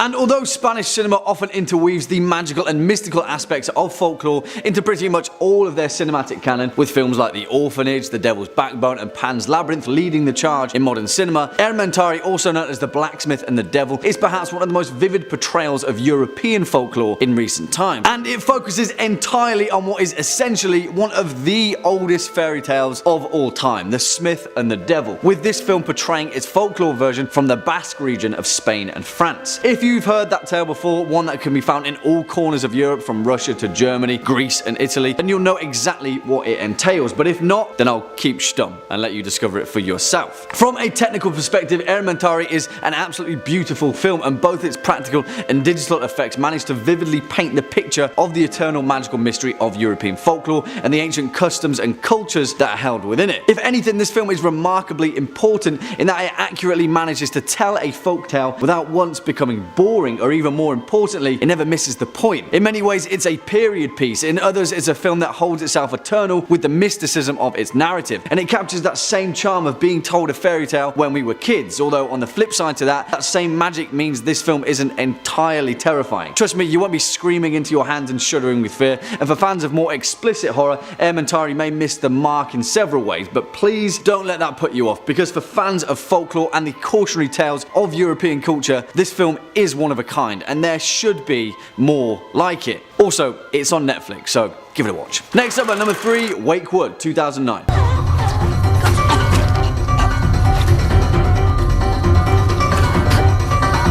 And although Spanish cinema often interweaves the magical and mystical aspects of folklore into pretty much all of their cinematic canon, with films like The Orphanage, The Devil's Backbone and Pan's Labyrinth leading the charge in modern cinema, Elementary, also known as The Blacksmith and the Devil, is perhaps one of the most vivid portrayals of European folklore in recent times. And it focuses entirely on what is essentially one of the oldest fairy tales of all time, The Smith and the Devil, with this film portraying its folklore version from the Basque region of Spain and France. If you've heard that tale before, one that can be found in all corners of Europe from Russia to Germany, Greece and Italy, then you'll know exactly what it entails, but if not, then I'll keep stum and let you discover it for yourself. From a technical perspective, Elementary is an absolutely beautiful film, and both its practical and digital effects manage to vividly paint the picture of the eternal magical mystery of European folklore and the ancient customs and cultures that are held within it. If anything, this film is remarkably important in that it accurately manages to tell a folktale without once becoming boring. boring, or even more importantly, it never misses the point. In many ways, it's a period piece. In others, it's a film that holds itself eternal with the mysticism of its narrative, and it captures that same charm of being told a fairy tale when we were kids, although on the flip side to that, that same magic means this film isn't entirely terrifying. Trust me, you won't be screaming into your hands and shuddering with fear, and for fans of more explicit horror, Tari may miss the mark in several ways, but please don't let that put you off, because for fans of folklore and the cautionary tales of European culture, this film is one of a kind, and there should be more like it. Also, it's on Netflix, so give it a watch. Next up at number 3, Wakewood, 2009.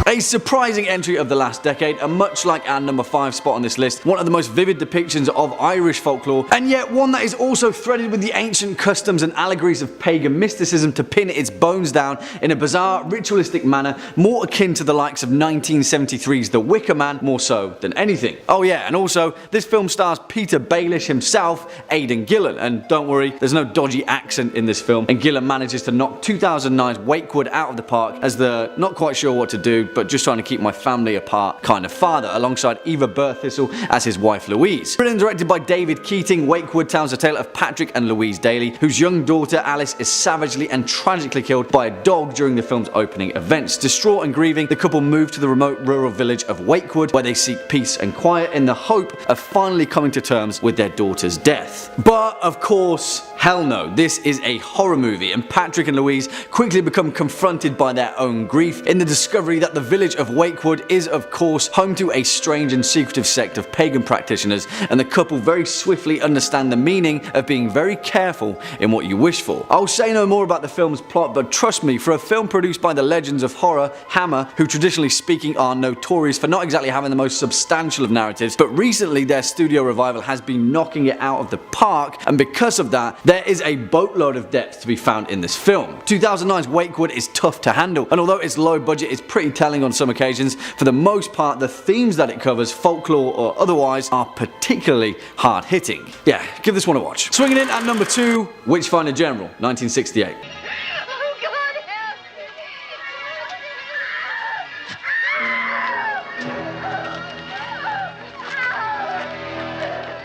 A surprising entry of the last decade, and much like our number 5 spot on this list, one of the most vivid depictions of Irish folklore, and yet one that is also threaded with the ancient customs and allegories of pagan mysticism to pin its bones down in a bizarre, ritualistic manner, more akin to the likes of 1973's The Wicker Man, more so than anything. Oh yeah, and also, this film stars Peter Baelish himself, Aidan Gillen, and don't worry, there's no dodgy accent in this film, and Gillen manages to knock 2009's Wakewood out of the park as the not quite sure what to do, but just trying to keep my family apart kind of father, alongside Eva Berthistle as his wife Louise. Written and directed by David Keating, Wakewood tells the tale of Patrick and Louise Daly, whose young daughter Alice is savagely and tragically killed by a dog during the film's opening events. Distraught and grieving, the couple move to the remote rural village of Wakewood, where they seek peace and quiet in the hope of finally coming to terms with their daughter's death. But of course, hell no, this is a horror movie, and Patrick and Louise quickly become confronted by their own grief in the discovery that the village of Wakewood is of course home to a strange and secretive sect of pagan practitioners, and the couple very swiftly understand the meaning of being very careful in what you wish for. I'll say no more about the film's plot, but trust me, for a film produced by the legends of horror, Hammer, who traditionally speaking are notorious for not exactly having the most substantial of narratives, but recently their studio revival has been knocking it out of the park, and because of that, there is a boatload of depth to be found in this film. 2009's Wakewood is tough to handle, and although it's low budget, it's pretty telling on some occasions. For the most part, the themes that it covers, folklore or otherwise, are particularly hard hitting. Yeah, give this one a watch. Swinging in at number 2, Witchfinder General, 1968.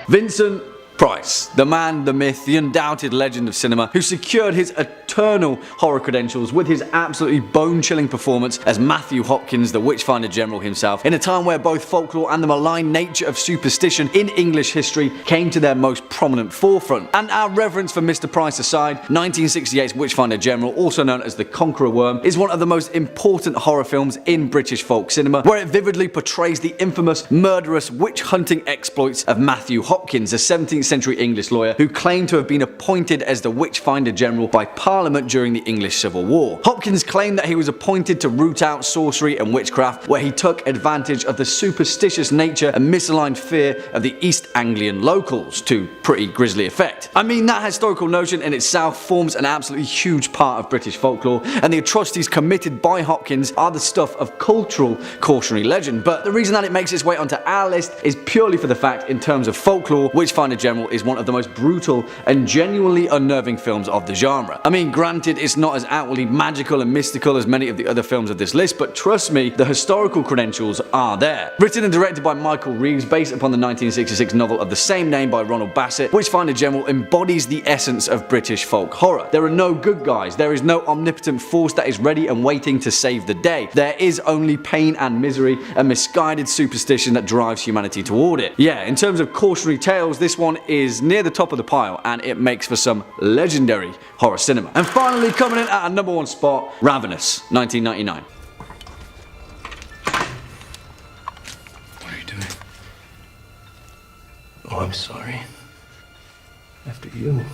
Vincent Price, the man, the myth, the undoubted legend of cinema, who secured his eternal horror credentials with his absolutely bone-chilling performance as Matthew Hopkins, the Witchfinder General himself, in a time where both folklore and the malign nature of superstition in English history came to their most prominent forefront. And our reverence for Mr. Price aside, 1968's Witchfinder General, also known as The Conqueror Worm, is one of the most important horror films in British folk cinema, where it vividly portrays the infamous, murderous, witch-hunting exploits of Matthew Hopkins, a 17th century English lawyer who claimed to have been appointed as the Witchfinder General by Parliament during the English Civil War. Hopkins claimed that he was appointed to root out sorcery and witchcraft, where he took advantage of the superstitious nature and misaligned fear of the East Anglian locals to pretty grisly effect. I mean, that historical notion in itself forms an absolutely huge part of British folklore, and the atrocities committed by Hopkins are the stuff of cultural cautionary legend, but the reason that it makes its way onto our list is purely for the fact, in terms of folklore, Witchfinder General is one of the most brutal and genuinely unnerving films of the genre. I mean, granted, it's not as outwardly magical and mystical as many of the other films of this list, but trust me, the historical credentials are there. Written and directed by Michael Reeves, based upon the 1966 novel of the same name by Ronald Bassett, Witchfinder General embodies the essence of British folk horror. There are no good guys, there is no omnipotent force that is ready and waiting to save the day. There is only pain and misery and misguided superstition that drives humanity toward it. Yeah, in terms of cautionary tales, this one is near the top of the pile, and it makes for some legendary horror cinema. And finally, coming in at a number 1 spot, Ravenous, 1999. What are you doing? Oh, I'm sorry. After you.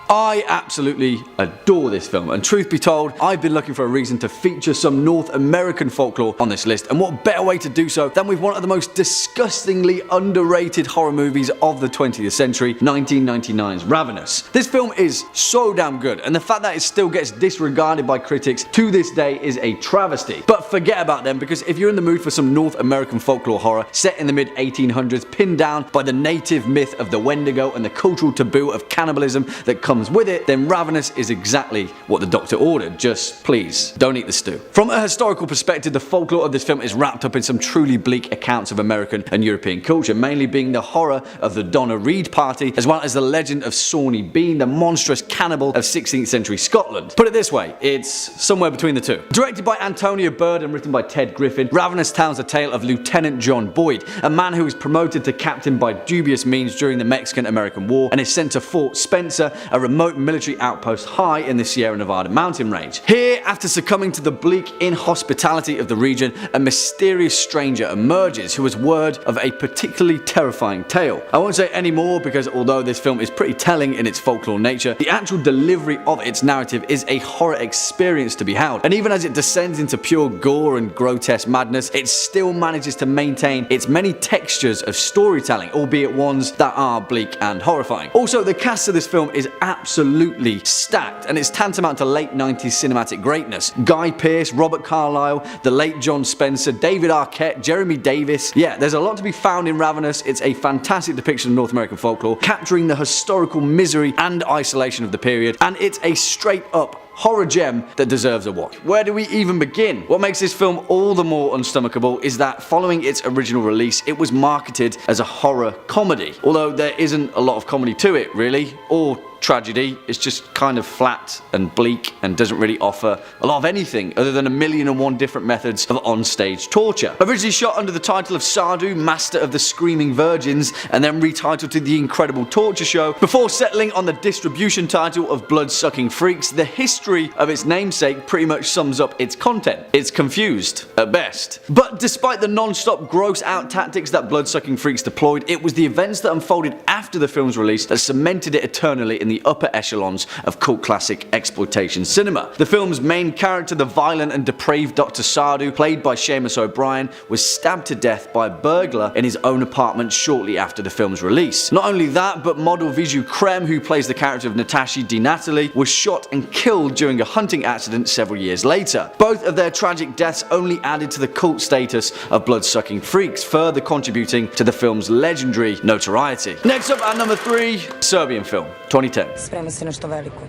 I absolutely adore this film, and truth be told, I've been looking for a reason to feature some North American folklore on this list, and what better way to do so than with one of the most disgustingly underrated horror movies of the 20th century, 1999's Ravenous. This film is so damn good, and the fact that it still gets disregarded by critics to this day is a travesty. But forget about them, because if you're in the mood for some North American folklore horror set in the mid-1800s, pinned down by the native myth of the Wendigo and the cultural taboo of cannibalism that comes comes with it, then Ravenous is exactly what the doctor ordered. Just please, don't eat the stew. From a historical perspective, the folklore of this film is wrapped up in some truly bleak accounts of American and European culture, mainly being the horror of the Donna Reed party, as well as the legend of Sawney Bean, the monstrous cannibal of 16th century Scotland. Put it this way, it's somewhere between the two. Directed by Antonio Bird and written by Ted Griffin, Ravenous tells the tale of Lieutenant John Boyd, a man who was promoted to captain by dubious means during the Mexican-American War and is sent to Fort Spencer, a remote military outpost high in the Sierra Nevada mountain range. Here, after succumbing to the bleak inhospitality of the region, a mysterious stranger emerges who has word of a particularly terrifying tale. I won't say any more because although this film is pretty telling in its folklore nature, the actual delivery of its narrative is a horror experience to behold. And even as it descends into pure gore and grotesque madness, it still manages to maintain its many textures of storytelling, albeit ones that are bleak and horrifying. Also, the cast of this film is absolutely stacked, and it's tantamount to late 90s cinematic greatness. Guy Pearce, Robert Carlyle, the late John Spencer, David Arquette, Jeremy Davis. Yeah, there's a lot to be found in Ravenous. It's a fantastic depiction of North American folklore, capturing the historical misery and isolation of the period, and it's a straight up horror gem that deserves a watch. Where do we even begin? What makes this film all the more unstomachable is that following its original release, it was marketed as a horror comedy, although there isn't a lot of comedy to it really, or tragedy. It's just kind of flat and bleak and doesn't really offer a lot of anything other than 1,000,001 different methods of onstage torture. Originally shot under the title of Sardu, Master of the Screaming Virgins, and then retitled to The Incredible Torture Show, before settling on the distribution title of Blood-Sucking Freaks, the history of its namesake pretty much sums up its content. It's confused, at best. But despite the non-stop gross-out tactics that Blood-Sucking Freaks deployed, it was the events that unfolded after the film's release that cemented it eternally in the upper echelons of cult classic exploitation cinema. The film's main character, the violent and depraved Dr. Sardu, played by Seamus O'Brien, was stabbed to death by a burglar in his own apartment shortly after the film's release. Not only that, but model Viju Krem, who plays the character of Natashi Di Natale, was shot and killed during a hunting accident several years later. Both of their tragic deaths only added to the cult status of Blood-Sucking Freaks, further contributing to the film's legendary notoriety. Next up at number 3, Serbian film, 2010. Sprema se nešto veliko.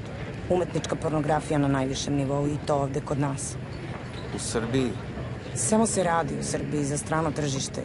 Umetnička pornografija na najvišem nivou i to ovde kod nas. U Srbiji? Samo se radi u Srbiji za strano tržište.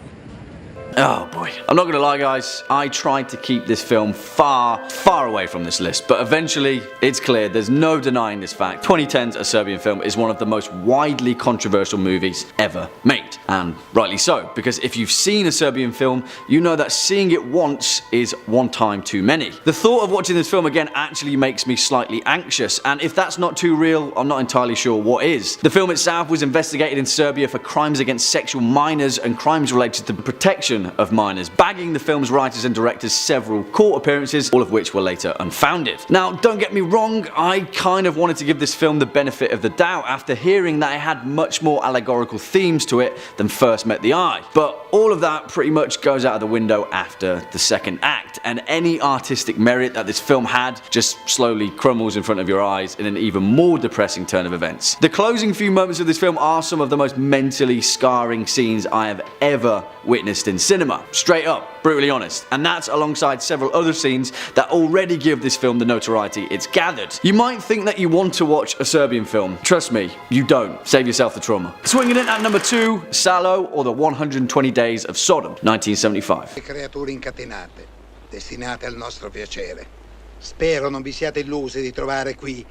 Oh boy. I'm not gonna lie guys, I tried to keep this film far away from this list, but eventually it's clear there's no denying this fact. 2010's A Serbian Film is one of the most widely controversial movies ever made. And rightly so, because if you've seen a Serbian film, you know that seeing it once is one time too many. The thought of watching this film again actually makes me slightly anxious, and if that's not too real, I'm not entirely sure what is. The film itself was investigated in Serbia for crimes against sexual minors and crimes related to the protection of minors, bagging the film's writers and directors several court appearances, all of which were later unfounded. Now, don't get me wrong, I kind of wanted to give this film the benefit of the doubt after hearing that it had much more allegorical themes to it than first met the eye. But all of that pretty much goes out of the window after the second act, and any artistic merit that this film had just slowly crumbles in front of your eyes in an even more depressing turn of events. The closing few moments of this film are some of the most mentally scarring scenes I have ever witnessed in cinema. Straight up, brutally honest. And that's alongside several other scenes that already give this film the notoriety it's gathered. You might think that you want to watch a Serbian film. Trust me, you don't. Save yourself the trauma. Swinging in at number 2, Salò, or the 120 Days of Sodom, 1975. Creature incatenate, destinate al nostro piacere. Spero non vi siate illusi di trovare qui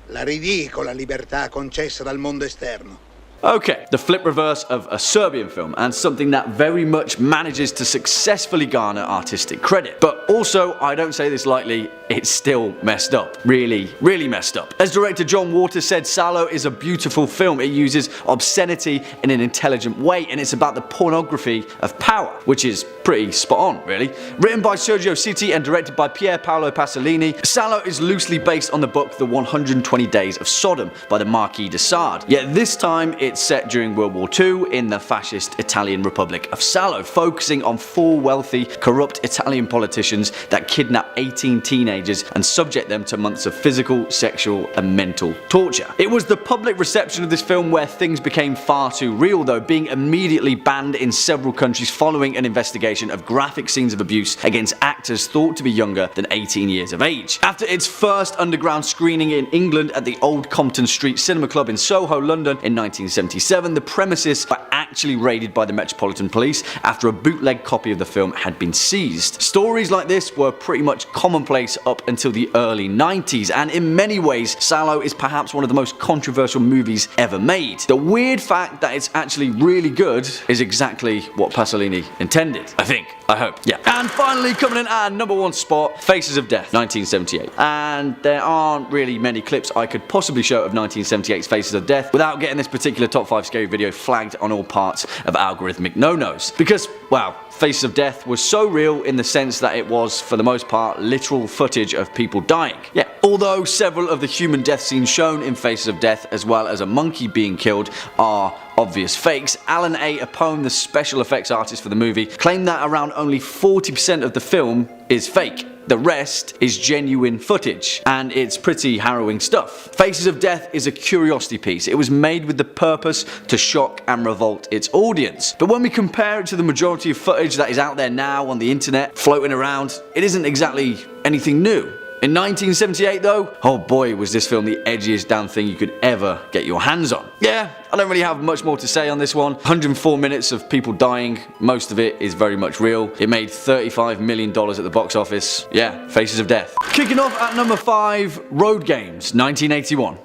la ridicola libertà concessa dal mondo esterno. Okay, the flip reverse of a Serbian film, and something that very much manages to successfully garner artistic credit. But also, I don't say this lightly, it's still messed up. Really, really messed up. As director John Waters said, Salò is a beautiful film. It uses obscenity in an intelligent way, and it's about the pornography of power, which is pretty spot on, really. Written by Sergio Citti and directed by Pier Paolo Pasolini, Salò is loosely based on the book The 120 Days of Sodom by the Marquis de Sade. Yet this time, it's set during World War II in the fascist Italian Republic of Salò, focusing on 4 wealthy, corrupt Italian politicians corporations that kidnap 18 teenagers and subject them to months of physical, sexual and mental torture. It was the public reception of this film where things became far too real though, being immediately banned in several countries following an investigation of graphic scenes of abuse against actors thought to be younger than 18 years of age. After its first underground screening in England at the Old Compton Street Cinema Club in Soho, London in 1977, the premises were actually raided by the Metropolitan Police after a bootleg copy of the film had been seized. Stories like this were pretty much commonplace up until the early 90s, and in many ways Salò is perhaps one of the most controversial movies ever made. The weird fact that it's actually really good is exactly what Pasolini intended. I hope. Yeah. And finally, coming in at number 1 spot, Faces of Death, 1978. And there aren't really many clips I could possibly show of 1978's Faces of Death without getting this particular top 5 scary video flagged on all parts of algorithmic no-nos. Because, wow, Faces of Death was so real in the sense that it was, for the most part, literal footage of people dying. Yeah, although several of the human death scenes shown in Faces of Death, as well as a monkey being killed, are obvious fakes, Alan A. Apone, the special effects artist for the movie, claimed that around only 40% of the film is fake. The rest is genuine footage, and it's pretty harrowing stuff. Faces of Death is a curiosity piece. It was made with the purpose to shock and revolt its audience. But when we compare it to the majority of footage that is out there now on the internet, floating around, it isn't exactly anything new. In 1978 though, oh boy was this film the edgiest damn thing you could ever get your hands on. Yeah, I don't really have much more to say on this one. 104 minutes of people dying, most of it is very much real. It made $35 million at the box office. Yeah, Faces of Death. Kicking off at number 5, Road Games, 1981.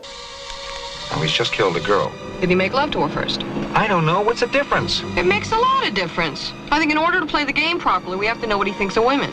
Oh, he's just killed a girl. Did he make love to her first? I don't know. What's the difference? It makes a lot of difference. I think in order to play the game properly, we have to know what he thinks of women.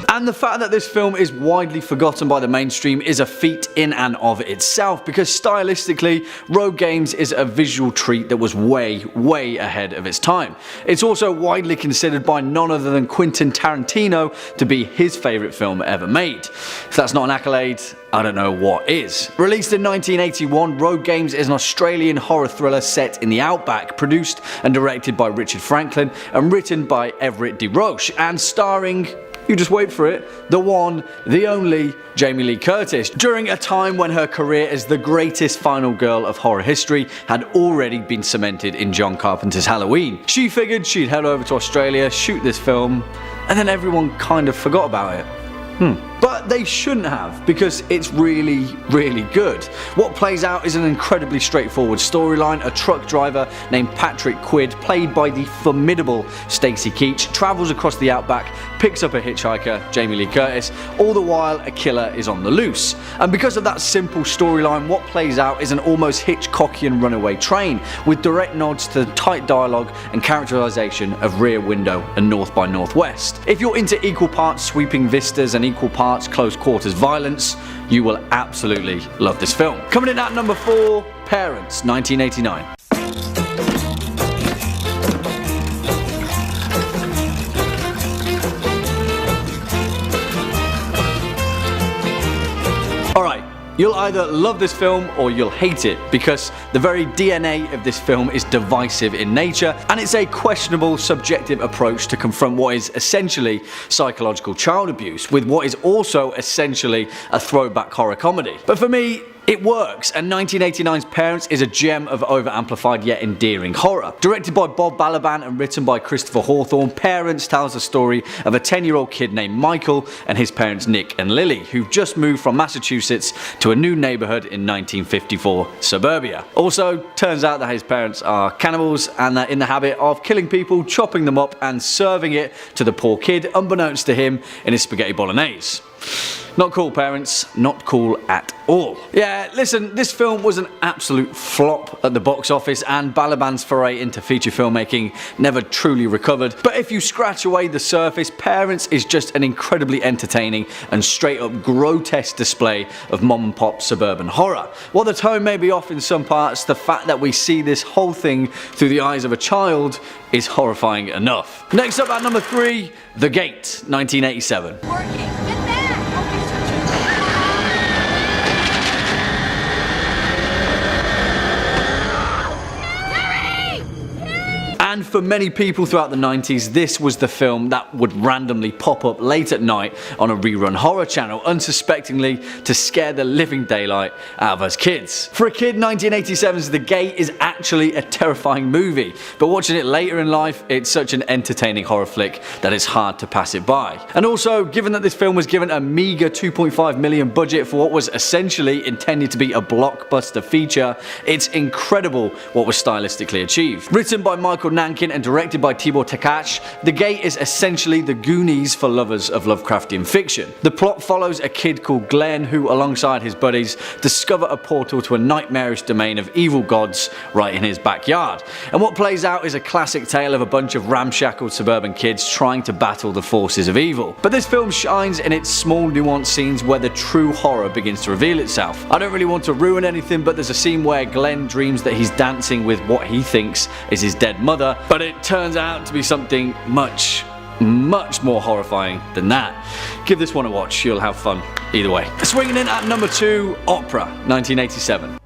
And the fact that this film is widely forgotten by the mainstream is a feat in and of itself, because stylistically, Road Games is a visual treat that was way, way ahead of its time. It's also widely considered by none other than Quentin Tarantino to be his favourite film ever made. If that's not an accolade, I don't know what is. Released in 1981, Road Games is an Australian horror thriller set in the outback, produced and directed by Richard Franklin and written by Everett De Roche, and starring, you just wait for it, the one, the only, Jamie Lee Curtis, during a time when her career as the greatest final girl of horror history had already been cemented in John Carpenter's Halloween. She figured she'd head over to Australia, shoot this film, and then everyone kind of forgot about it. But they shouldn't have, because it's really, really good. What plays out is an incredibly straightforward storyline. A truck driver named Patrick Quid, played by the formidable Stacey Keach, travels across the outback, picks up a hitchhiker, Jamie Lee Curtis, all the while a killer is on the loose. And because of that simple storyline, what plays out is an almost Hitchcockian runaway train, with direct nods to the tight dialogue and characterization of Rear Window and North by Northwest. If you're into equal parts sweeping vistas and equal parts close quarters violence, you will absolutely love this film. Coming in at number 4, Parents, 1989. Alright, you'll either love this film or you'll hate it, because the very DNA of this film is divisive in nature, and it's a questionable subjective approach to confront what is essentially psychological child abuse with what is also essentially a throwback horror comedy. But for me, it works, and 1989's Parents is a gem of over-amplified yet endearing horror. Directed by Bob Balaban and written by Christopher Hawthorne, Parents tells the story of a 10-year-old kid named Michael and his parents Nick and Lily, who've just moved from Massachusetts to a new neighborhood in 1954 suburbia. Also, turns out that his parents are cannibals and they're in the habit of killing people, chopping them up and serving it to the poor kid, unbeknownst to him, in his spaghetti bolognese. Not cool, parents. Not cool at all. Yeah, listen, this film was an absolute flop at the box office, and Balaban's foray into feature filmmaking never truly recovered. But if you scratch away the surface, Parents is just an incredibly entertaining and straight up grotesque display of mom and pop suburban horror. While the tone may be off in some parts, the fact that we see this whole thing through the eyes of a child is horrifying enough. Next up at number 3, The Gate, 1987. And for many people throughout the 90s, this was the film that would randomly pop up late at night on a rerun horror channel, unsuspectingly to scare the living daylight out of us kids. For a kid, 1987's The Gate is actually a terrifying movie, but watching it later in life, it's such an entertaining horror flick that it's hard to pass it by. And also, given that this film was given a meager $2.5 million budget for what was essentially intended to be a blockbuster feature, it's incredible what was stylistically achieved. Written by Michael Nankin and directed by Tibor Takacs, The Gate is essentially the Goonies for lovers of Lovecraftian fiction. The plot follows a kid called Glenn who, alongside his buddies, discover a portal to a nightmarish domain of evil gods right in his backyard. And what plays out is a classic tale of a bunch of ramshackle suburban kids trying to battle the forces of evil. But this film shines in its small nuanced scenes where the true horror begins to reveal itself. I don't really want to ruin anything, but there's a scene where Glenn dreams that he's dancing with what he thinks is his dead mother, but it turns out to be something much more horrifying than that. Give this one a watch, you'll have fun either way. Swinging in at number 2, Opera, 1987.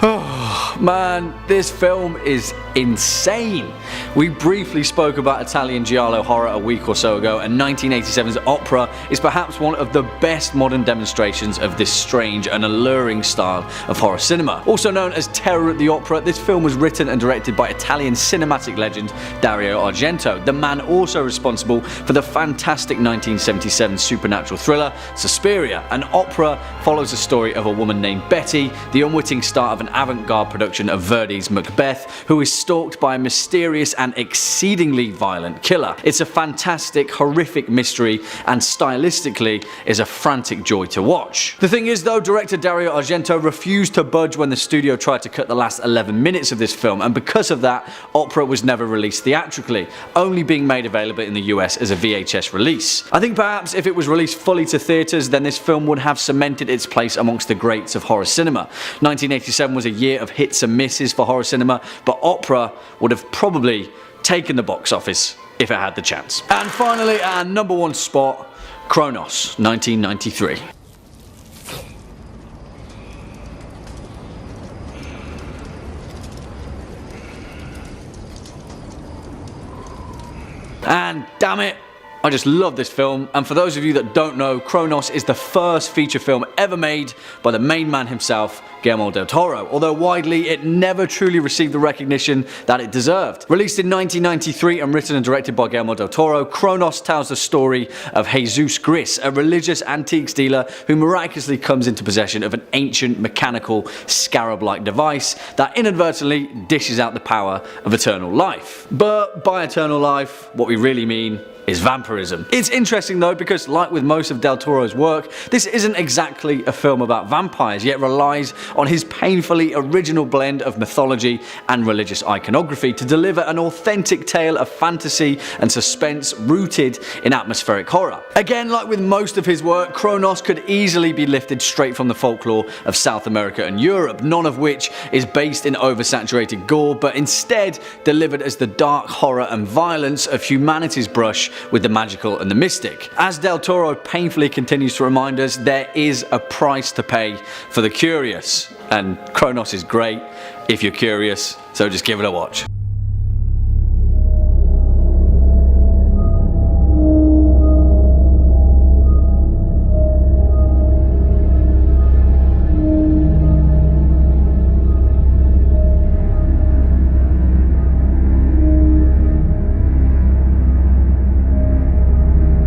Oh man, this film is insane. We briefly spoke about Italian giallo horror a week or so ago, and 1987's Opera is perhaps one of the best modern demonstrations of this strange and alluring style of horror cinema. Also known as Terror at the Opera, this film was written and directed by Italian cinematic legend Dario Argento, the man also responsible for the fantastic 1977 supernatural thriller Suspiria. And Opera follows the story of a woman named Betty, the unwitting star of an avant-garde production of Verdi's Macbeth, who is stalked by a mysterious and exceedingly violent killer. It's a fantastic, horrific mystery, and stylistically is a frantic joy to watch. The thing is though, director Dario Argento refused to budge when the studio tried to cut the last 11 minutes of this film, and because of that, Opera was never released theatrically, only being made available in the US as a VHS release. I think perhaps if it was released fully to theatres, then this film would have cemented its place amongst the greats of horror cinema. 1987 was a year of hits and misses for horror cinema, but Opera would have probably taken the box office if it had the chance. And finally, our number 1 spot, Kronos, 1993. And damn it, I just love this film, and for those of you that don't know, Kronos is the first feature film ever made by the main man himself, Guillermo del Toro, although widely it never truly received the recognition that it deserved. Released in 1993 and written and directed by Guillermo del Toro, Kronos tells the story of Jesus Gris, a religious antiques dealer who miraculously comes into possession of an ancient mechanical scarab-like device that inadvertently dishes out the power of eternal life. But by eternal life, what we really mean is vampirism. It's interesting though, because like with most of Del Toro's work, this isn't exactly a film about vampires, yet relies on his painfully original blend of mythology and religious iconography to deliver an authentic tale of fantasy and suspense rooted in atmospheric horror. Again, like with most of his work, Kronos could easily be lifted straight from the folklore of South America and Europe, none of which is based in oversaturated gore, but instead delivered as the dark horror and violence of humanity's brush with the magical and the mystic. As Del Toro painfully continues to remind us, there is a price to pay for the curious, and Kronos is great if you're curious, so just give it a watch.